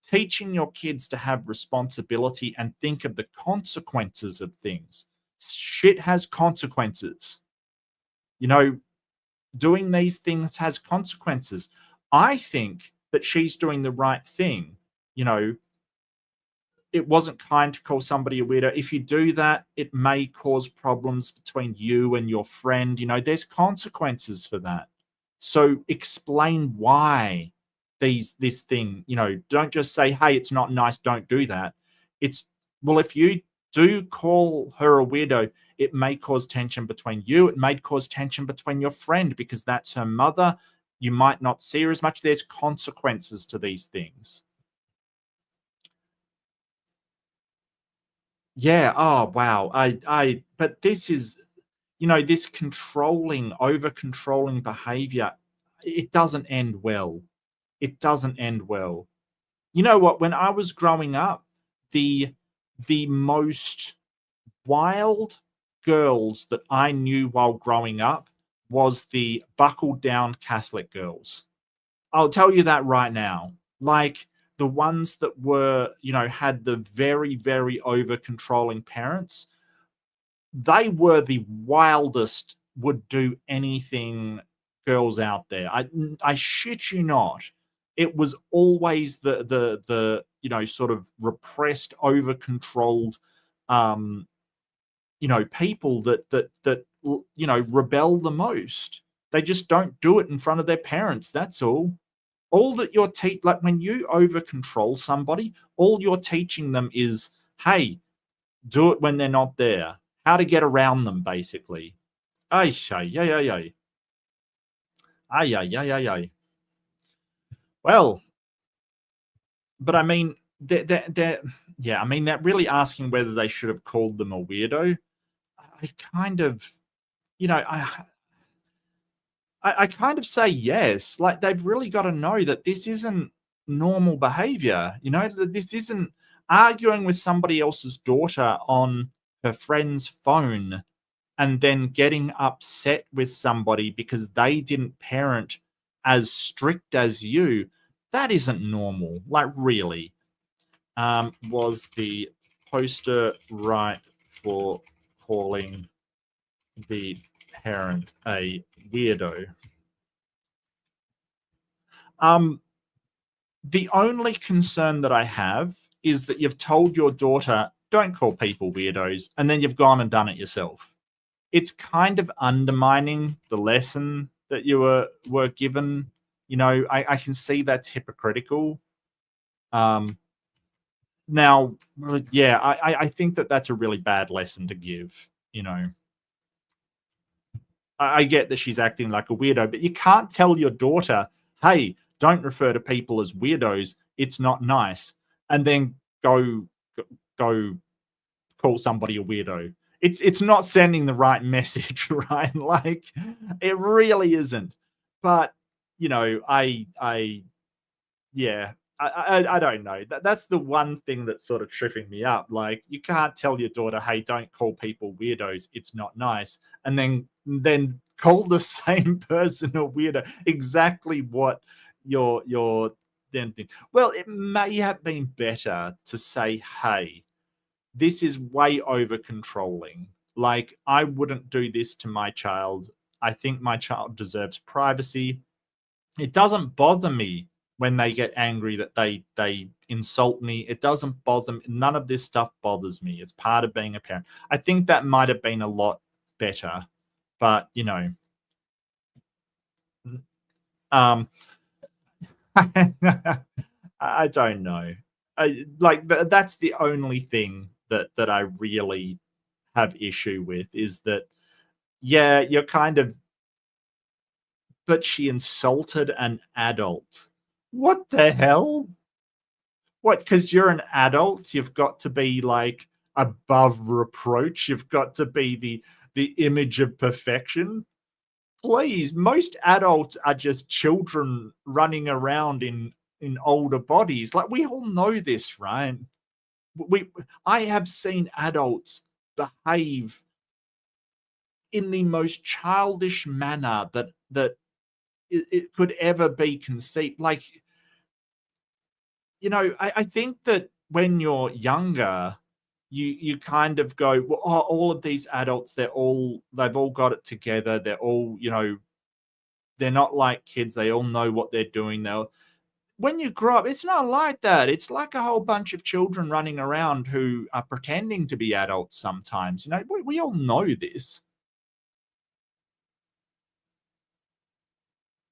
Teaching your kids to have responsibility and think of the consequences of things. Shit has consequences. You know, doing these things has consequences. I think that she's doing the right thing. You know, it wasn't kind to call somebody a weirdo. If you do that, it may cause problems between you and your friend. You know, there's consequences for that. So explain why this thing, you know, don't just say, hey, it's not nice, don't do that. It's, well, if you do call her a weirdo, it may cause tension between you. It may cause tension between your friend because that's her mother. You might not see her as much. There's consequences to these things. Yeah. Oh, wow. But this is, you know, this controlling, over controlling behavior, it doesn't end well. It doesn't end well. You know what? When I was growing up, the most wild girls that I knew while growing up was the buckled down Catholic girls. I'll tell you that right now. Like, the ones that were, you know, had the very, very over controlling parents, they were the wildest, would do anything girls out there. I shit you not. It was always the you know, sort of repressed, over controlled, you know, people that you know, rebel the most. They just don't do it in front of their parents. That's all. All that you're like, when you over control somebody, all you're teaching them is, hey, do it when they're not there. How to get around them, basically. Ay, ay, ay, ay, ay. Ay, ay, ay, ay, ay. Well, but I mean, yeah, I mean, that really asking whether they should have called them a weirdo, I kind of, you know, I kind of say yes. Like, they've really got to know that this isn't normal behavior. You know, that this isn't arguing with somebody else's daughter on her friend's phone and then getting upset with somebody because they didn't parent as strict as you. That isn't normal. Like, really. Was the poster right for calling the parent a weirdo? The only concern that I have is that you've told your daughter, don't call people weirdos, and then you've gone and done it yourself. It's kind of undermining the lesson that you were given. You know, I can see that's hypocritical. Now, yeah, I think that's a really bad lesson to give, you know. I get that she's acting like a weirdo, but you can't tell your daughter, hey, don't refer to people as weirdos. It's not nice. And then go call somebody a weirdo. It's not sending the right message, right? Like, it really isn't. But, you know, yeah, I don't know. That's the one thing that's sort of tripping me up. Like, you can't tell your daughter, hey, don't call people weirdos. It's not nice. And then call the same person a weirdo. Exactly what your then think. Well, it may have been better to say, hey, this is way over controlling. Like, I wouldn't do this to my child. I think my child deserves privacy. It doesn't bother me when they get angry that they insult me. It doesn't bother me. None of this stuff bothers me. It's part of being a parent. I think that might have been a lot better, but, you know, um, I don't know. That's the only thing that I really have issue with, is that, yeah, you're kind of, but she insulted an adult. What the hell? What? Because you're an adult, you've got to be like above reproach. You've got to be the image of perfection. Please, most adults are just children running around in older bodies. Like, we all know this, right? I have seen adults behave in the most childish manner that it could ever be conceived. Like, I think that when you're younger, you kind of go, well, oh, all of these adults, they've all got it together. They're all, they're not like kids. They all know what they're doing. When you grow up, it's not like that. It's like a whole bunch of children running around who are pretending to be adults sometimes. We all know this.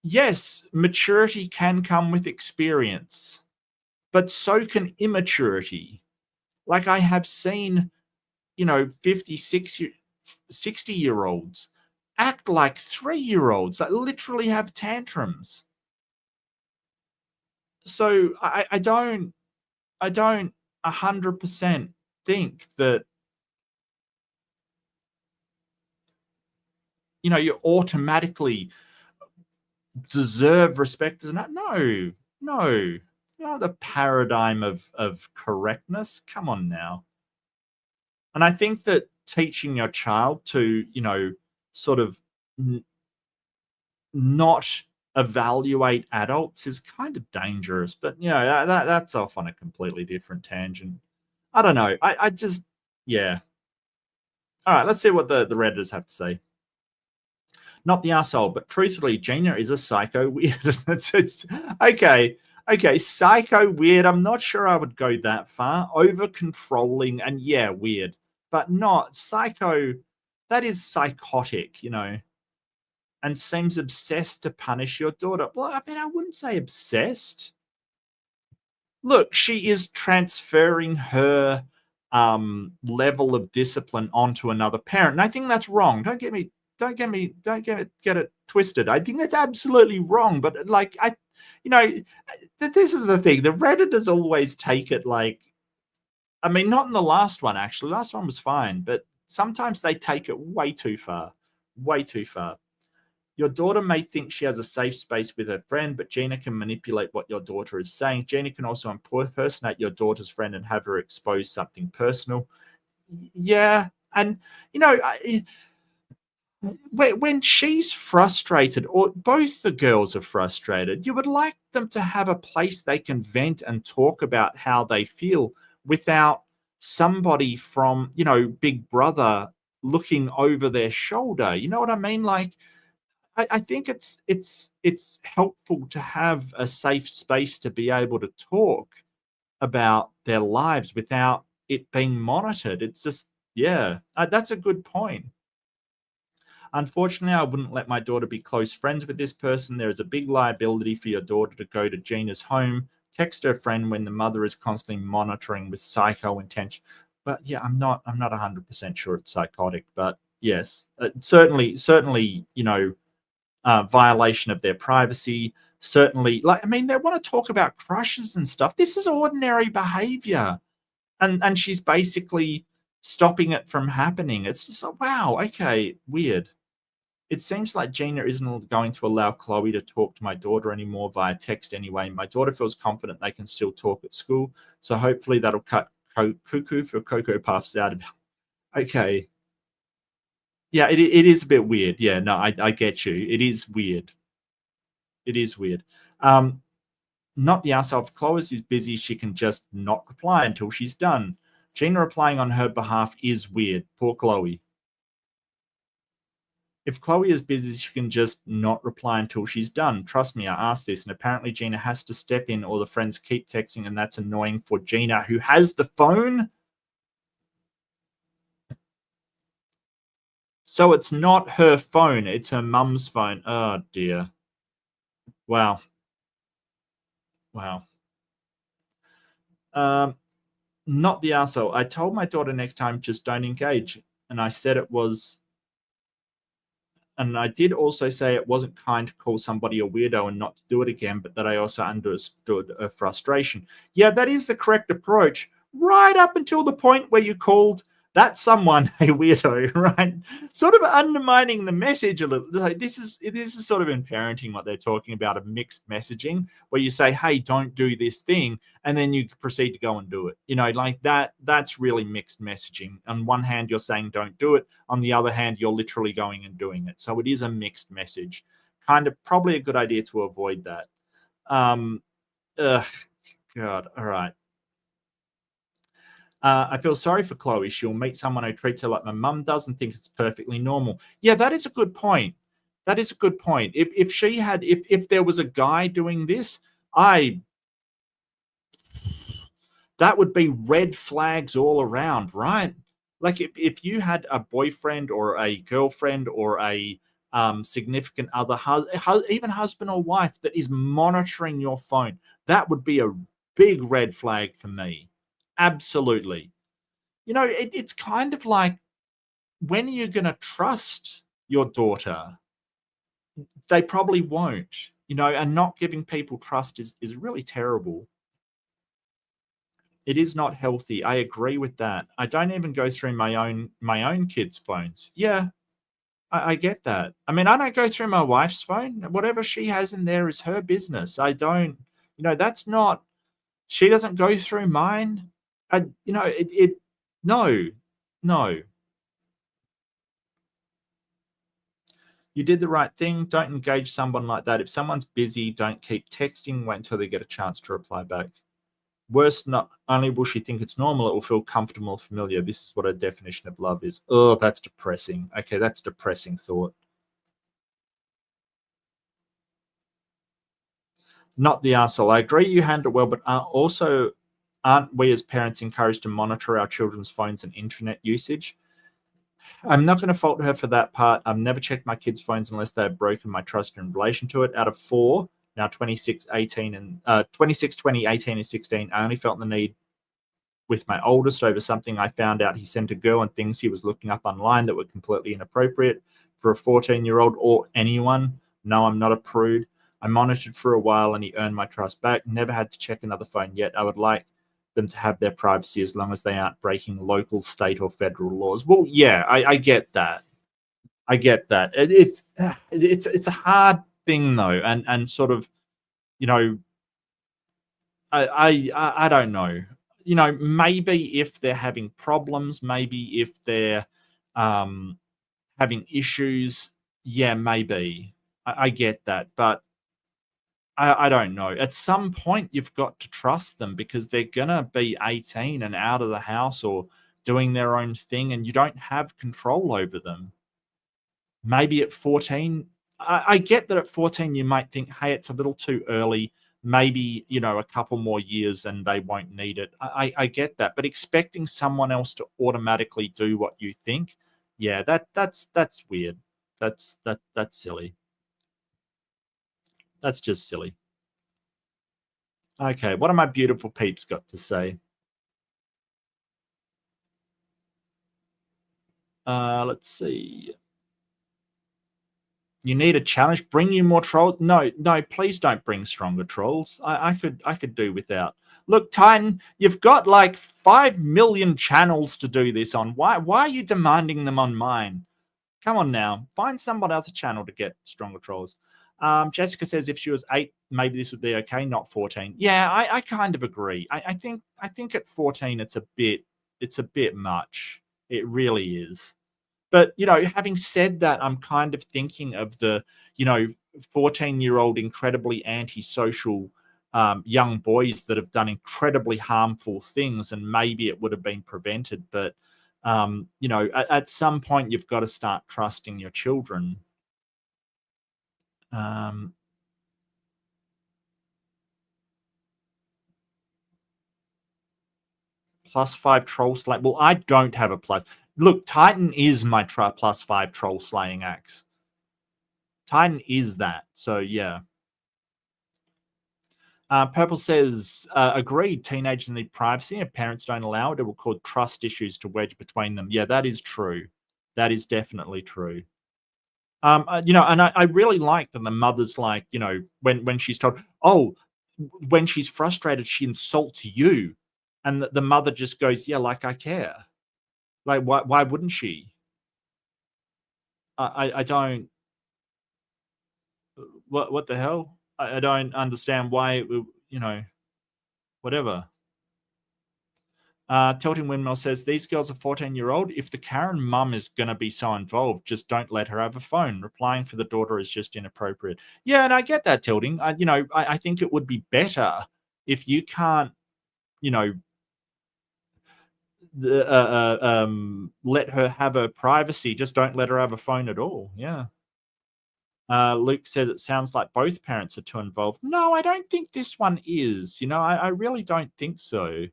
Yes, maturity can come with experience, but so can immaturity. Like, I have seen, 56, 60-year-olds act like 3-year-olds, that literally have tantrums. So I don't 100% think that, you automatically deserve respect as an. No. The paradigm of correctness. Come on now. And I think that teaching your child to, sort of not evaluate adults is kind of dangerous. But, that's off on a completely different tangent. I don't know. I just, yeah. All right, let's see what the Redditors have to say. Not the asshole, but truthfully, Gina is a psycho weird. Okay, psycho weird. I'm not sure I would go that far. Over controlling and, yeah, weird, but not psycho. That is psychotic, and seems obsessed to punish your daughter. Well, I mean, I wouldn't say obsessed. Look, she is transferring her level of discipline onto another parent, and I think that's wrong. Don't get it twisted. I think that's absolutely wrong. But like, this is the thing. The Redditors always take it like, I mean, not in the last one, actually. Last one was fine, but sometimes they take it way too far. Way too far. Your daughter may think she has a safe space with her friend, but Gina can manipulate what your daughter is saying. Gina can also impersonate your daughter's friend and have her expose something personal. Yeah. And, when she's frustrated, or both the girls are frustrated, you would like them to have a place they can vent and talk about how they feel without somebody from, Big Brother looking over their shoulder. You know what I mean? Like, I think it's helpful to have a safe space to be able to talk about their lives without it being monitored. It's just, yeah, that's a good point. Unfortunately, I wouldn't let my daughter be close friends with this person. There is a big liability for your daughter to go to Gina's home, text her friend when the mother is constantly monitoring with psycho intention. But yeah, I'm not 100% sure it's psychotic. But yes, certainly, violation of their privacy. Certainly, like, I mean, they want to talk about crushes and stuff. This is ordinary behavior, and she's basically stopping it from happening. It's just like, wow, okay, weird. It seems like Gina isn't going to allow Chloe to talk to my daughter anymore via text anyway. My daughter feels confident they can still talk at school, so hopefully that'll cut cuckoo for Cocoa Puffs out of. Okay. Yeah, it is a bit weird. Yeah, no, I get you. It is weird. It is weird. Not the asshole. If Chloe is busy, she can just not reply until she's done. Gina replying on her behalf is weird. Poor Chloe. If Chloe is busy, she can just not reply until she's done. Trust me, I asked this, and apparently Gina has to step in or the friends keep texting, and that's annoying for Gina, who has the phone. So it's not her phone, it's her mum's phone. Oh, dear. Wow. Not the arsehole. I told my daughter next time, just don't engage. And I said it was, and I did also say it wasn't kind to call somebody a weirdo and not to do it again, but that I also understood her frustration. Yeah, that is the correct approach, right up until the point where you called that someone a weirdo, right? Sort of undermining the message a little. Like, this is sort of in parenting what they're talking about, of mixed messaging, where you say, hey, don't do this thing, and then you proceed to go and do it. Like that's really mixed messaging. On one hand, you're saying don't do it. On the other hand, you're literally going and doing it. So it is a mixed message. Kind of probably a good idea to avoid that. God, all right. I feel sorry for Chloe. She'll meet someone who treats her like my mum does and thinks it's perfectly normal. Yeah, that is a good point. That is a good point. If she had, if there was a guy doing this, that would be red flags all around, right? Like if you had a boyfriend or a girlfriend or a significant other, even husband or wife, that is monitoring your phone, that would be a big red flag for me. Absolutely. It's kind of like, when are you going to trust your daughter? They probably won't, and not giving people trust is really terrible. It is not healthy. I agree with that. I don't even go through my own kids' phones. Yeah, I get that. I mean, I don't go through my wife's phone. Whatever she has in there is her business. I don't, that's not, she doesn't go through mine. No. You did the right thing. Don't engage someone like that. If someone's busy, don't keep texting. Wait until they get a chance to reply back. Worse, not only will she think it's normal, it will feel comfortable and familiar. This is what a definition of love is. Oh, that's depressing. Okay, that's a depressing thought. Not the arsehole. I agree you handle it well, but aren't we as parents encouraged to monitor our children's phones and internet usage? I'm not going to fault her for that part. I've never checked my kids' phones unless they've broken my trust in relation to it. Out of 4, now 26, 18, and 26, 20, 18, and 16, I only felt the need with my oldest over something I found out he sent a girl and things he was looking up online that were completely inappropriate for a 14-year-old or anyone. No, I'm not a prude. I monitored for a while and he earned my trust back. Never had to check another phone yet. I would like them to have their privacy as long as they aren't breaking local, state, or federal laws. Well, yeah, I get that. I get that. It's a hard thing though, and sort of, I don't know. Maybe if they're having problems, maybe if they're having issues, yeah, maybe. I get that, but I don't know. At some point, you've got to trust them because they're going to be 18 and out of the house or doing their own thing, and you don't have control over them. Maybe at 14, I get that at 14, you might think, hey, it's a little too early. Maybe, a couple more years and they won't need it. I get that. But expecting someone else to automatically do what you think, yeah, that's weird. That's silly. That's just silly. Okay, what have my beautiful peeps got to say? Let's see. You need a challenge. Bring you more trolls. No, please don't bring stronger trolls. I could do without. Look, Titan, you've got like 5 million channels to do this on. Why are you demanding them on mine? Come on now. Find someone else's channel to get stronger trolls. Jessica says if she was 8, maybe this would be okay, not 14. Yeah, I kind of agree. I think at 14 it's a bit much. It really is. But, having said that, I'm kind of thinking of the, 14-year-old incredibly antisocial young boys that have done incredibly harmful things, and maybe it would have been prevented. But, at some point, you've got to start trusting your children. +5 troll slay. Well, I don't have a plus. Look, Titan is my +5 troll slaying axe. Titan is that. So, yeah. Purple says, agreed, teenagers need privacy. If parents don't allow it, it will cause trust issues to wedge between them. Yeah, that is true. That is definitely true. And I really like that the mother's like, when she's told, oh, when she's frustrated, she insults you. And the mother just goes, yeah, like I care. Like, why wouldn't she? I don't, what the hell? I don't understand why, whatever. Tilting Windmill says, these girls are 14-year-old. If the Karen mum is going to be so involved, just don't let her have a phone. Replying for the daughter is just inappropriate. Yeah, and I get that, Tilting. I think it would be better if you can't, you know, let her have her privacy. Just don't let her have a phone at all. Yeah. Luke says it sounds like both parents are too involved. No, I don't think this one is. I really don't think so.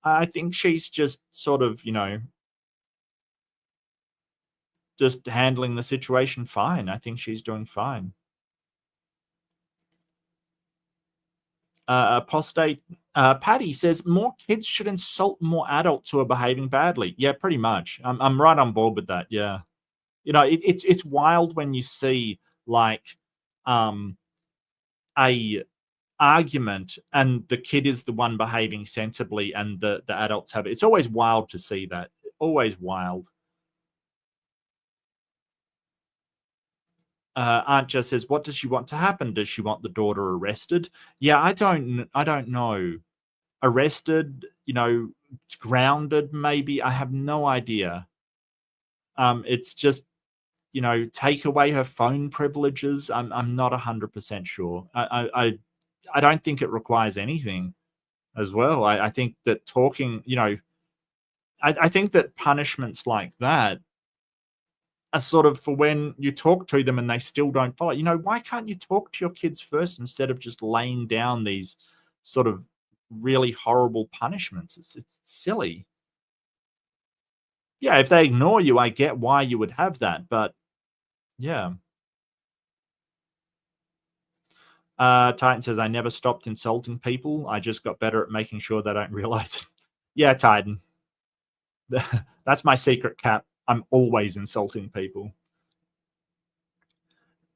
I think she's just sort of, just handling the situation fine. I think she's doing fine. Apostate Patty says more kids should insult more adults who are behaving badly. Yeah, pretty much. I'm right on board with that. Yeah, it's wild when you see like a argument and the kid is the one behaving sensibly and the adults have it. It's always wild to see that. Always wild. Aunt just says, what does she want to happen? Does she want the daughter arrested? Yeah, I don't know. Arrested, grounded, maybe. I have no idea. It's just, take away her phone privileges. I'm not 100% sure. I don't think it requires anything as well. I think that talking, I think that punishments like that are sort of for when you talk to them and they still don't follow. Why can't you talk to your kids first instead of just laying down these sort of really horrible punishments? It's silly. Yeah, if they ignore you, I get why you would have that, but yeah. Titan says, I never stopped insulting people. I just got better at making sure they don't realize it. Yeah, Titan. That's my secret cap. I'm always insulting people.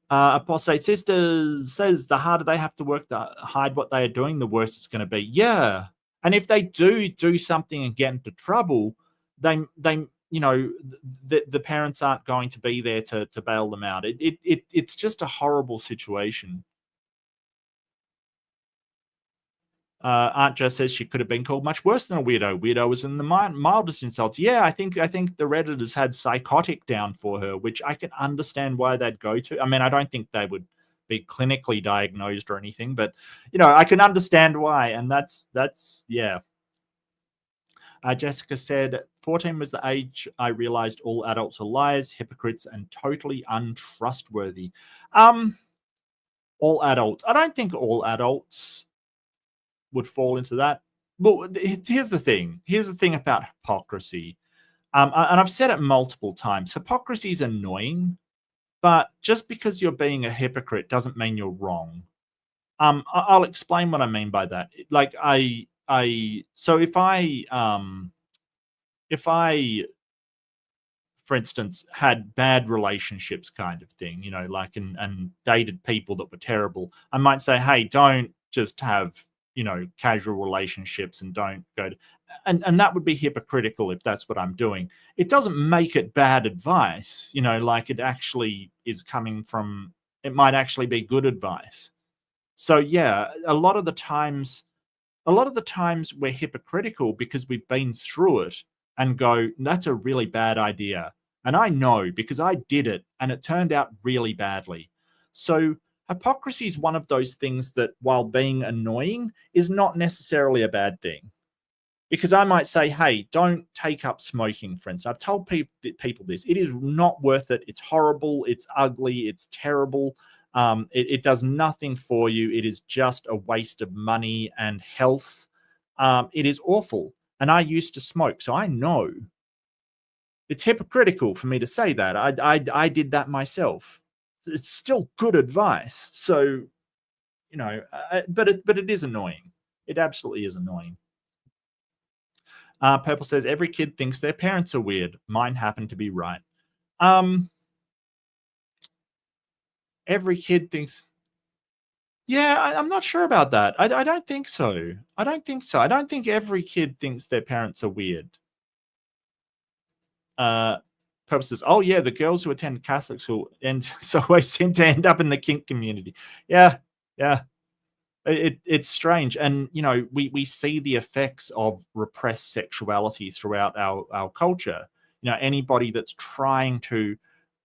Apostate Sister says the harder they have to work to hide what they are doing, the worse it's going to be. Yeah. And if they do something and get into trouble, the parents aren't going to be there to bail them out. It's just a horrible situation. Aunt Jess says she could have been called much worse than a weirdo. Weirdo was in the mildest insults. Yeah, I think the Redditors had psychotic down for her, which I can understand why they'd go to. I mean, I don't think they would be clinically diagnosed or anything, but I can understand why, and that's yeah. Jessica said, 14 was the age I realized all adults are liars, hypocrites, and totally untrustworthy. All adults. I don't think all adults would fall into that. But here's the thing. Here's the thing about hypocrisy. And I've said it multiple times. Hypocrisy is annoying, but just because you're being a hypocrite doesn't mean you're wrong. I'll explain what I mean by that. Like so if I for instance had bad relationships kind of thing, like and dated people that were terrible, I might say, hey, don't just have casual relationships and don't go to, and that would be hypocritical if that's what I'm doing. It doesn't make it bad advice, like it actually is coming from, it might actually be good advice. So yeah, a lot of the times we're hypocritical because we've been through it and go, that's a really bad idea. And I know because I did it and it turned out really badly. So hypocrisy is one of those things that, while being annoying, is not necessarily a bad thing. Because I might say, hey, don't take up smoking, for instance. I've told people this. It is not worth it. It's horrible. It's ugly. It's terrible. It does nothing for you. It is just a waste of money and health. It is awful. And I used to smoke, so I know. It's hypocritical for me to say that. I did that myself. It's still good advice. So, but it is annoying. It absolutely is annoying. Purple says every kid thinks their parents are weird. Mine happen to be right. Every kid thinks. Yeah, I'm not sure about that. I don't think so. I don't think so. I don't think every kid thinks their parents are weird. Purple says, oh yeah, the girls who attend Catholic school and so always seem to end up in the kink community. Yeah. It's strange, and we see the effects of repressed sexuality throughout our culture. Anybody that's trying to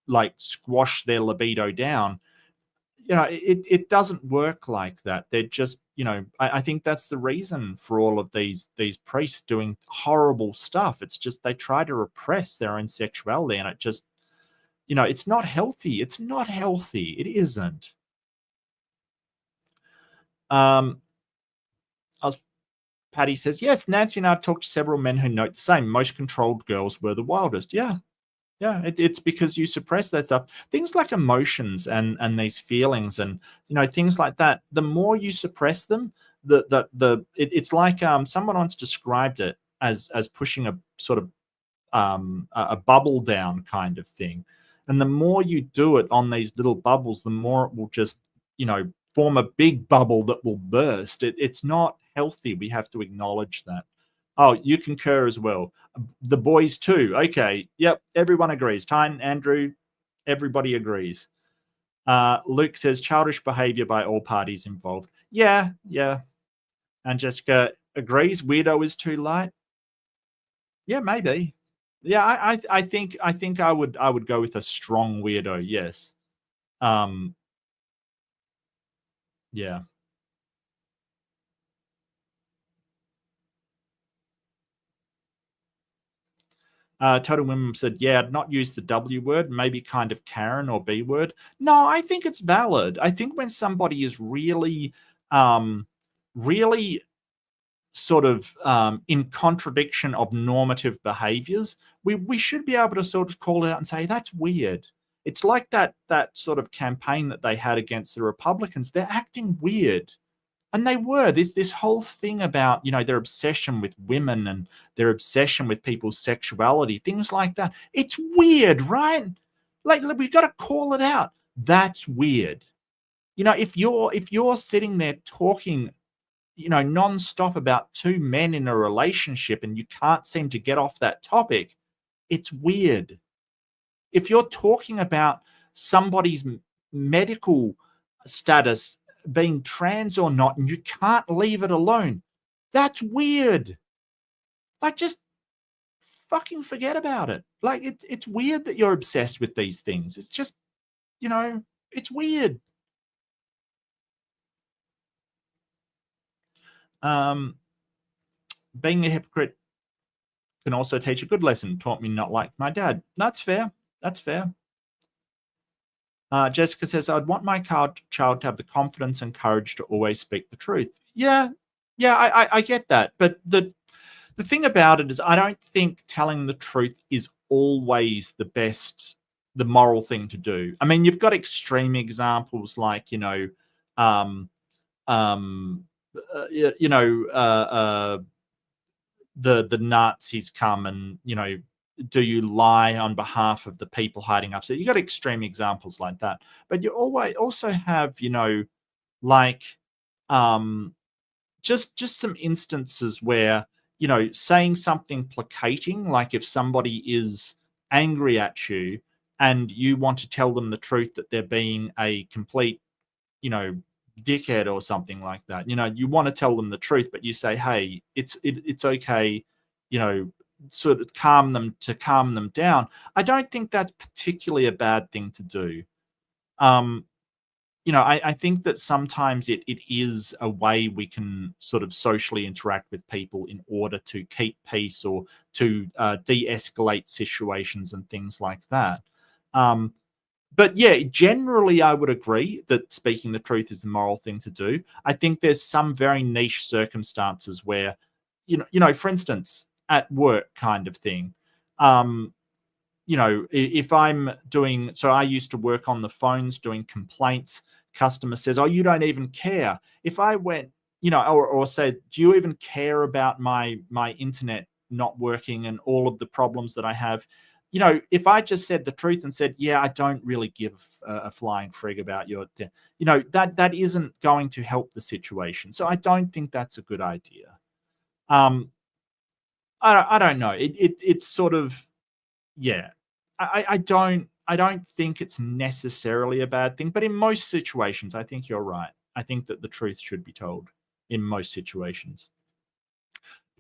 like squash their libido down, it doesn't work like that. They're just, I think that's the reason for all of these priests doing horrible stuff. It's just they try to repress their own sexuality, and it just, it's not healthy. It's not healthy. It isn't. Patty says, yes, Nancy and I have talked to several men who note the same. Most controlled girls were the wildest. Yeah. It's because you suppress that stuff. Things like emotions and these feelings and things like that. The more you suppress them, it's like someone once described it as pushing a sort of a bubble down kind of thing. And the more you do it on these little bubbles, the more it will just form a big bubble that will burst. It's not healthy. We have to acknowledge that. Oh, you concur as well. The boys too. Okay. Yep. Everyone agrees. Tyne, Andrew, everybody agrees. Luke says childish behavior by all parties involved. Yeah. And Jessica agrees. Weirdo is too light. Yeah, maybe. Yeah, I think I would go with a strong weirdo. Yes. Yeah. Total Women said, yeah, I'd not use the W word, maybe kind of Karen or B word. No, I think it's valid. I think when somebody is really, really sort of in contradiction of normative behaviors, we should be able to sort of call it out and say, that's weird. It's like that sort of campaign that they had against the Republicans. They're acting weird. And they were this whole thing about their obsession with women and their obsession with people's sexuality, things like that. It's weird, right? Like we've got to call it out. That's weird. If you're sitting there talking nonstop about two men in a relationship and you can't seem to get off that topic, it's weird. If you're talking about somebody's medical status being trans or not, and you can't leave it alone, that's weird. Like, just fucking forget about it. Like, it's weird that you're obsessed with these things. It's just, it's weird. Being a hypocrite can also teach a good lesson. Taught me not like my dad. That's fair. Jessica says, I'd want my child to have the confidence and courage to always speak the truth. Yeah, I get that. But the thing about it is I don't think telling the truth is always the moral thing to do. I mean, you've got extreme examples like, the Nazis come and, do you lie on behalf of the people hiding upset? You got extreme examples like that, but you always also have, like, just some instances where, saying something placating, like if somebody is angry at you and you want to tell them the truth that they're being a complete, dickhead or something like that. You want to tell them the truth, but you say, hey, it's okay, sort of calm them down. I don't think that's particularly a bad thing to do. I think that sometimes it is a way we can sort of socially interact with people in order to keep peace or to de-escalate situations and things like that. But yeah, generally I would agree that speaking the truth is the moral thing to do. I think there's some very niche circumstances where, for instance, at work kind of thing, if I'm doing, so I used to work on the phones doing complaints. customer says, oh, you don't even care. If I went, or said, do you even care about my internet not working and all of the problems that I have? If I just said the truth and said, yeah, I don't really give a flying frig about your, that isn't going to help the situation. So I don't think that's a good idea. I don't know. It's sort of, yeah. I don't think it's necessarily a bad thing, but in most situations, I think you're right. I think that the truth should be told in most situations.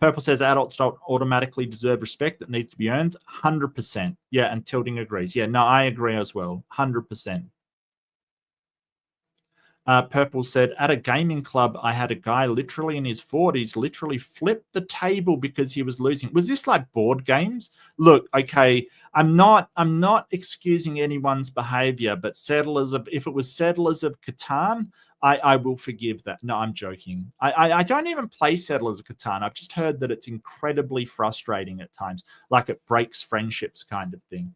Purple says adults don't automatically deserve respect that needs to be earned. 100%. Yeah, and Tilting agrees. Yeah, no, I agree as well. 100%. Purple said, at a gaming club, I had a guy literally in his 40s literally flip the table because he was losing. Was this like board games? Look, okay, I'm not excusing anyone's behavior, but if it was Settlers of Catan, I will forgive that. No, I'm joking. I don't even play Settlers of Catan. I've just heard that it's incredibly frustrating at times, like it breaks friendships kind of thing.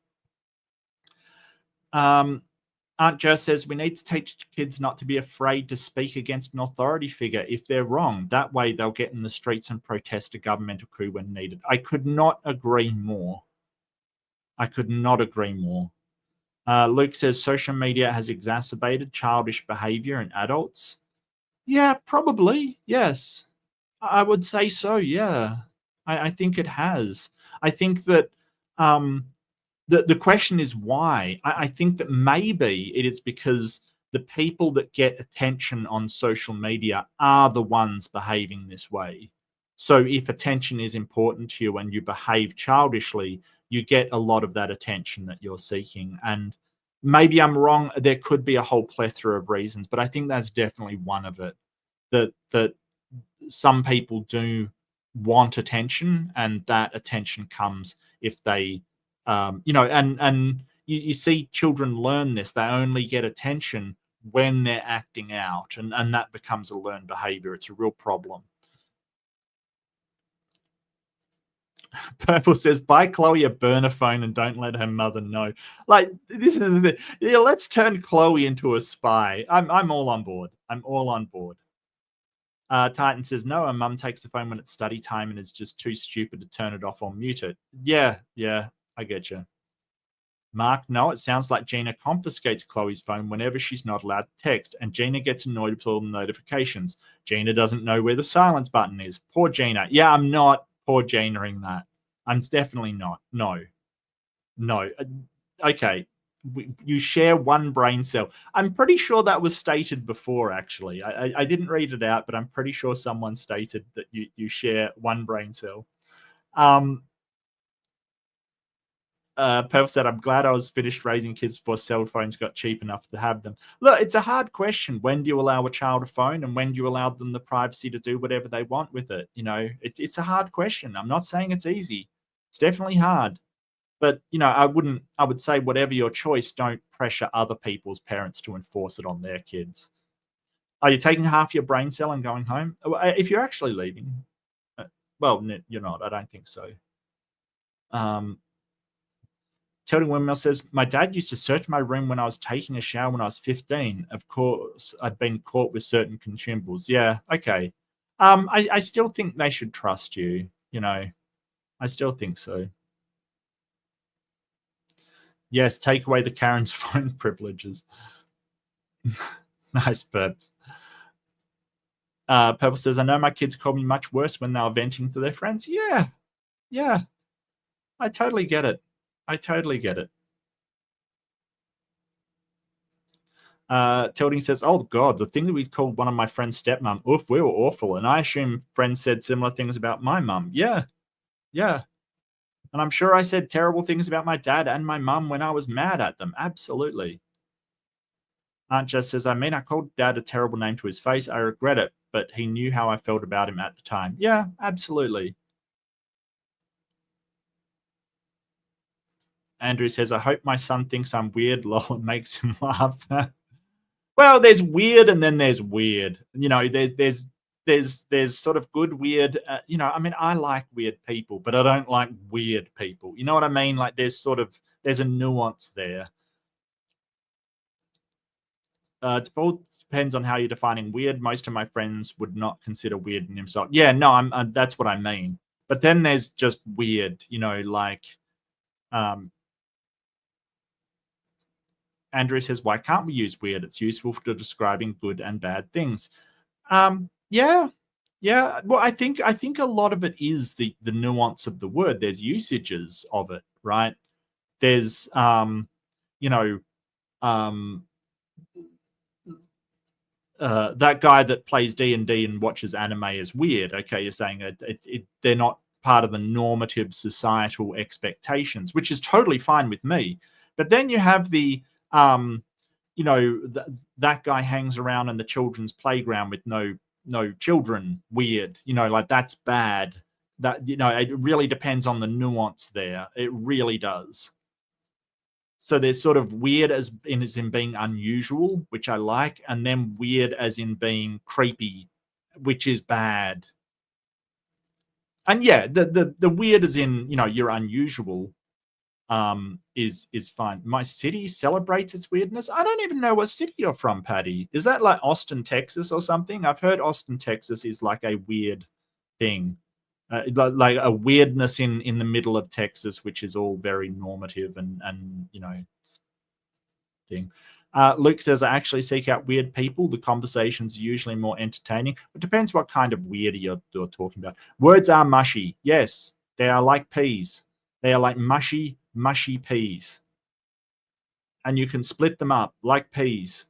Aunt Jo says, we need to teach kids not to be afraid to speak against an authority figure if they're wrong. That way they'll get in the streets and protest a governmental coup when needed. I could not agree more. Luke says, social media has exacerbated childish behavior in adults. Yeah, probably. Yes. I would say so, yeah. I think it has. I think that the question is why. I think that maybe it is because the people that get attention on social media are the ones behaving this way. So if attention is important to you and you behave childishly, you get a lot of that attention that you're seeking. And maybe I'm wrong. There could be a whole plethora of reasons, but I think that's definitely one of it. That some people do want attention, and that attention comes if they and you see children learn this. They only get attention when they're acting out, and that becomes a learned behavior. It's a real problem. Purple says, buy Chloe a burner phone and don't let her mother know. Like, this is the thing. Yeah, let's turn Chloe into a spy. I'm all on board. Titan says, no, her mum takes the phone when it's study time and is just too stupid to turn it off or mute it. Yeah, I get you. Mark, no, it sounds like Gina confiscates Chloe's phone whenever she's not allowed to text, and Gina gets annoyed with all the notifications. Gina doesn't know where the silence button is. Poor Gina. Yeah, I'm not poor Gina-ing that. I'm definitely not. No. Okay. You share one brain cell. I'm pretty sure that was stated before, actually. I didn't read it out, but I'm pretty sure someone stated that you share one brain cell. Perf said, I'm glad I was finished raising kids before cell phones got cheap enough to have them. Look, it's a hard question. When do you allow a child a phone, and when do you allow them the privacy to do whatever they want with it? It's a hard question. I'm not saying it's easy. It's definitely hard. But, I would say whatever your choice, don't pressure other people's parents to enforce it on their kids. Are you taking half your brain cell and going home? If you're actually leaving. Well, you're not. I don't think so. Tilting Windmill says, my dad used to search my room when I was taking a shower when I was 15. Of course, I'd been caught with certain consumables. Yeah, okay. I still think they should trust you, I still think so. Yes, take away the Karen's phone privileges. Nice, Peps. Purple says, I know my kids call me much worse when they were venting to their friends. Yeah. I totally get it. Tilting says, oh, God, the thing that we called one of my friends stepmom, oof, we were awful. And I assume friends said similar things about my mum. Yeah. And I'm sure I said terrible things about my dad and my mum when I was mad at them. Absolutely. Aunt Jess says, I called Dad a terrible name to his face. I regret it, but he knew how I felt about him at the time. Yeah, absolutely. Andrew says, I hope my son thinks I'm weird, lol, and makes him laugh. Well, there's weird and then there's weird. There's sort of good weird. I like weird people, but I don't like weird people. You know what I mean? Like there's a nuance there. depends on how you're defining weird. Most of my friends would not consider weird in himself. Yeah, no, I'm that's what I mean. But then there's just weird, like Andrew says, why can't we use weird? It's useful for describing good and bad things. Yeah. Well, I think a lot of it is the nuance of the word. There's usages of it, right? There's that guy that plays D&D and watches anime is weird. Okay, you're saying they're not part of the normative societal expectations, which is totally fine with me. But then you have the that guy hangs around in the children's playground with no children. Weird, like that's bad. That it really depends on the nuance there. It really does. So there's sort of weird as in being unusual, which I like, and then weird as in being creepy, which is bad. And yeah, the weird as in you're unusual is fine. My city celebrates its weirdness. I don't even know what city you're from, Patty. Is that like Austin, Texas or something? I've heard Austin, Texas is like a weird thing. Like a weirdness in the middle of Texas, which is all very normative and thing. Luke says, I actually seek out weird people. The conversations are usually more entertaining. It depends what kind of weird you're talking about. Words are mushy. Yes, they are like peas. They are like mushy peas. And you can split them up like peas.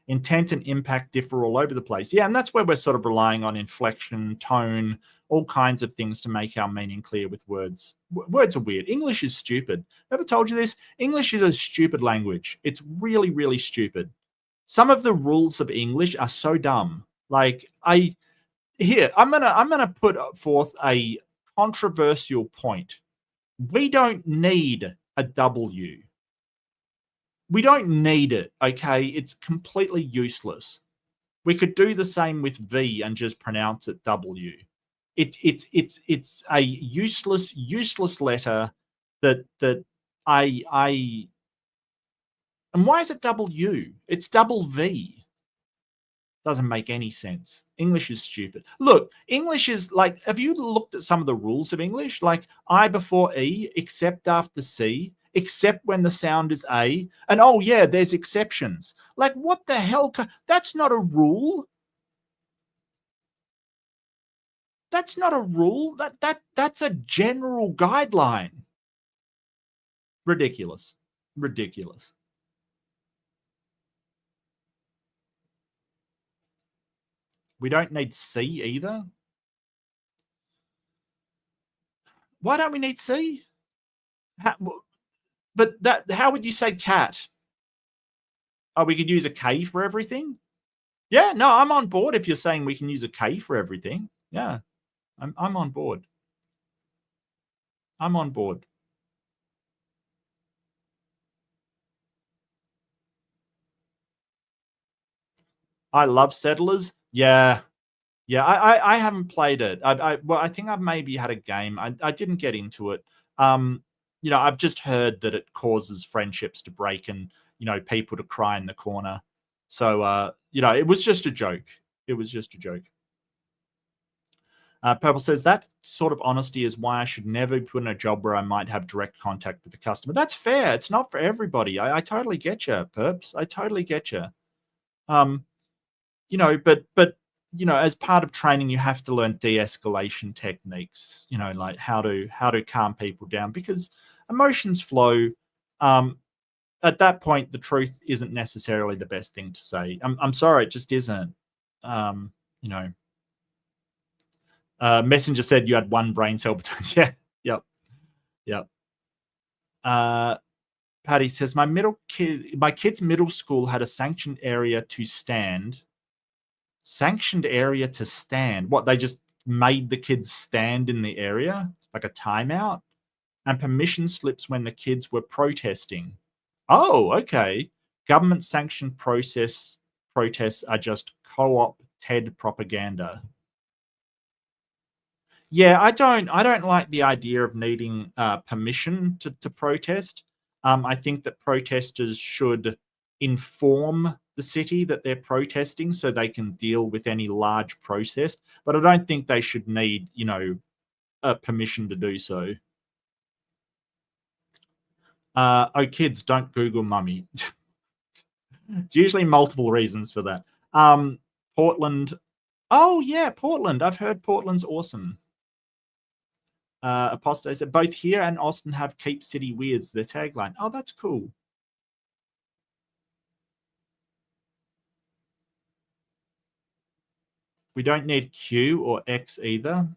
Intent and impact differ all over the place. Yeah, and that's where we're sort of relying on inflection, tone, all kinds of things to make our meaning clear with words. Words are weird. English is stupid. Ever told you this? English is a stupid language. It's really, really stupid. Some of the rules of English are so dumb. Like I'm gonna put forth a controversial point. We don't need a W. We don't need it, okay? It's completely useless. We could do the same with V and just pronounce it W. It's a useless letter that I and why is it W? It's double V. Doesn't make any sense. English is stupid. Look, English is like, have you looked at some of the rules of English? Like I before E, except after C, except when the sound is A. And oh yeah, there's exceptions. Like what the hell? That's not a rule. That's not a rule. That's a general guideline. Ridiculous. We don't need C either. Why don't we need C? How would you say cat? Oh, we could use a K for everything? Yeah, no, I'm on board if you're saying we can use a K for everything. Yeah, I'm on board. I'm on board. I love Settlers. Yeah. I haven't played it. I think I've maybe had a game. I didn't get into it. I've just heard that it causes friendships to break and people to cry in the corner. So it was just a joke. It was just a joke. Purple says that sort of honesty is why I should never be put in a job where I might have direct contact with the customer. That's fair. It's not for everybody. I totally get you, Purps. I totally get you. But as part of training, you have to learn de-escalation techniques. Like how to calm people down because emotions flow. At that point, the truth isn't necessarily the best thing to say. I'm sorry, it just isn't. Messenger said you had one brain cell between. Yeah, yep. Patty says my kid's middle school had a sanctioned area to stand. Sanctioned area to stand. What, they just made the kids stand in the area like a timeout? And permission slips when the kids were protesting. Oh, okay. Government sanctioned protests are just co-op TED propaganda. Yeah, I don't like the idea of needing permission to protest. I think that protesters should inform the city that they're protesting so they can deal with any large protest. But I don't think they should need, permission to do so. Oh, kids, don't Google mummy. It's usually multiple reasons for that. Portland. Oh, yeah, Portland. I've heard Portland's awesome. Apostate said, both here and Austin have Keep City Weirds, their tagline. Oh, that's cool. We don't need Q or X either.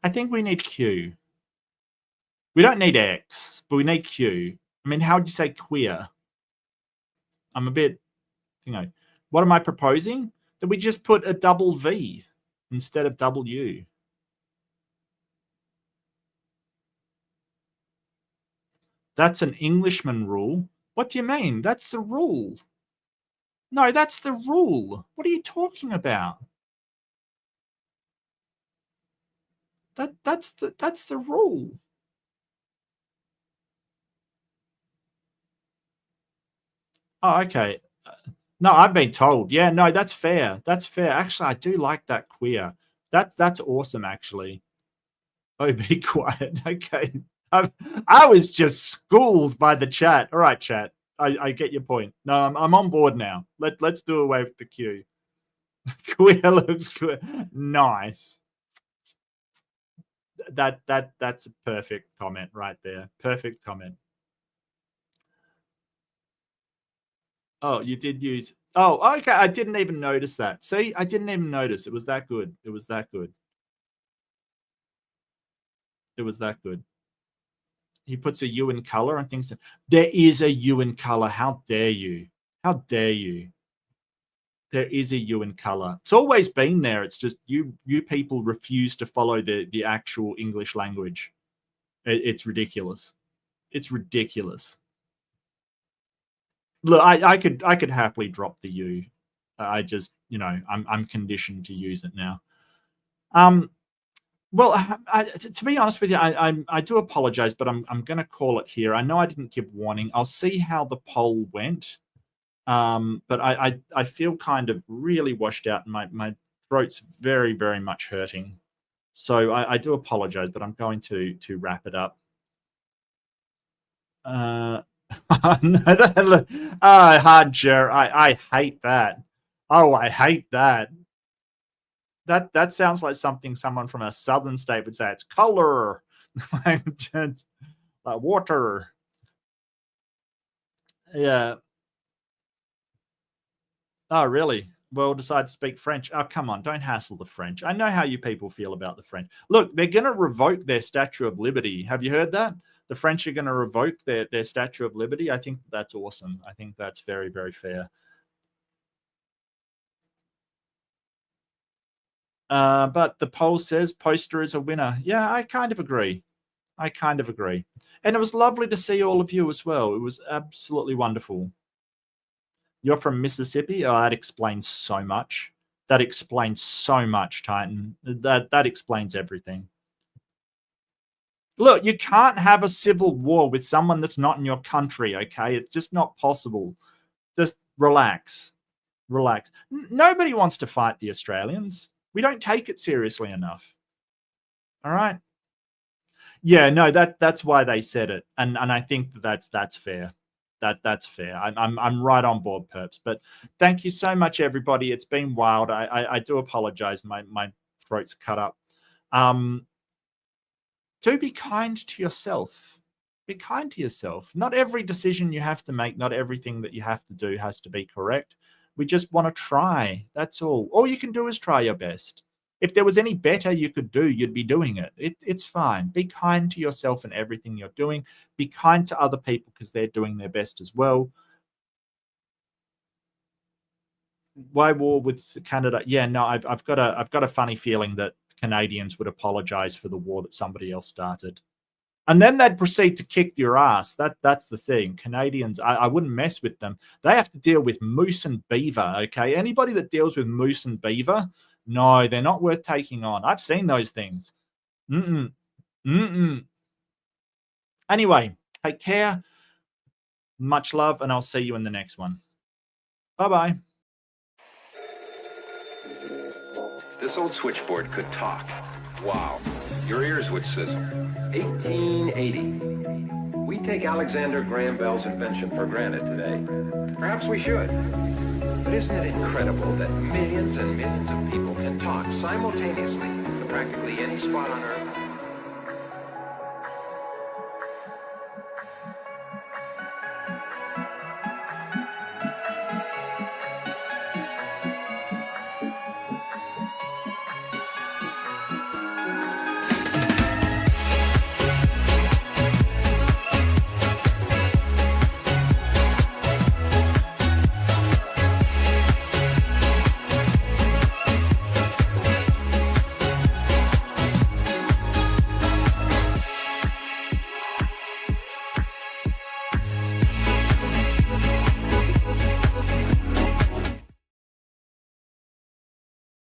I think we need Q. We don't need X, but we need Q. I mean, how would you say queer? I'm a bit, what am I proposing? That we just put a double V instead of W. That's an Englishman rule. What do you mean? That's the rule. No, that's the rule. What are you talking about? That's the rule. Oh, okay. No, I've been told. Yeah, no, that's fair. That's fair. Actually, I do like that queer. That's awesome, actually. Oh, be quiet. Okay. I was just schooled by the chat. All right, chat. I get your point. No, I'm on board now. Let's do away with the queue. Queer looks queer. Nice. That's a perfect comment right there. Perfect comment. Oh, you did use. Oh, okay. I didn't even notice that. See, I didn't even notice. It was that good. It was that good. It was that good. He puts a U in color and thinks there is a U in color. How dare you? How dare you? There is a U in color. It's always been there. It's just you people refuse to follow the actual English language. It's ridiculous. It's ridiculous. Look, I could happily drop the U. I just, I'm conditioned to use it now. Well, to be honest with you, I do apologize, but I'm going to call it here. I know I didn't give warning. I'll see how the poll went. But I feel kind of really washed out, and my throat's very, very much hurting. So I do apologize, but I'm going to wrap it up. Hard chair. I hate that. Oh, I hate that. That sounds like something someone from a southern state would say. It's color, like water. Yeah. Oh, really? Well, decide to speak French. Oh, come on, don't hassle the French. I know how you people feel about the French. Look, they're going to revoke their Statue of Liberty. Have you heard that? The French are going to revoke their Statue of Liberty. I think that's awesome. I think that's very, very fair. But the poll says Poster is a winner. Yeah, I kind of agree. And it was lovely to see all of you as well. It was absolutely wonderful. You're from Mississippi? Oh, that explains so much. That explains so much, Titan. That explains everything. Look, you can't have a civil war with someone that's not in your country, okay? It's just not possible. Just relax. Relax. Nobody wants to fight the Australians. We don't take it seriously enough. All right? Yeah, no, that's why they said it. And I think that's fair. That's fair. I'm right on board, Perps. But thank you so much, everybody. It's been wild. I do apologize. My throat's cut up. Do be kind to yourself. Be kind to yourself. Not every decision you have to make, not everything that you have to do has to be correct. We just want to try. That's all. All you can do is try your best. If there was any better you could do, you'd be doing it. It's fine. Be kind to yourself in everything you're doing. Be kind to other people because they're doing their best as well. Why war with Canada? Yeah, no, I've got a funny feeling that Canadians would apologize for the war that somebody else started. And then they'd proceed to kick your ass. That's the thing. Canadians, I wouldn't mess with them. They have to deal with moose and beaver, okay? Anybody that deals with moose and beaver, no, they're not worth taking on. I've seen those things. Anyway, Take care. Much love, and I'll see you in the next one. Bye-bye. This old switchboard could talk. Wow. Your ears would sizzle. 1880. We take Alexander Graham Bell's invention for granted today. Perhaps we should. But isn't it incredible that millions and millions of people can talk simultaneously to practically any spot on Earth?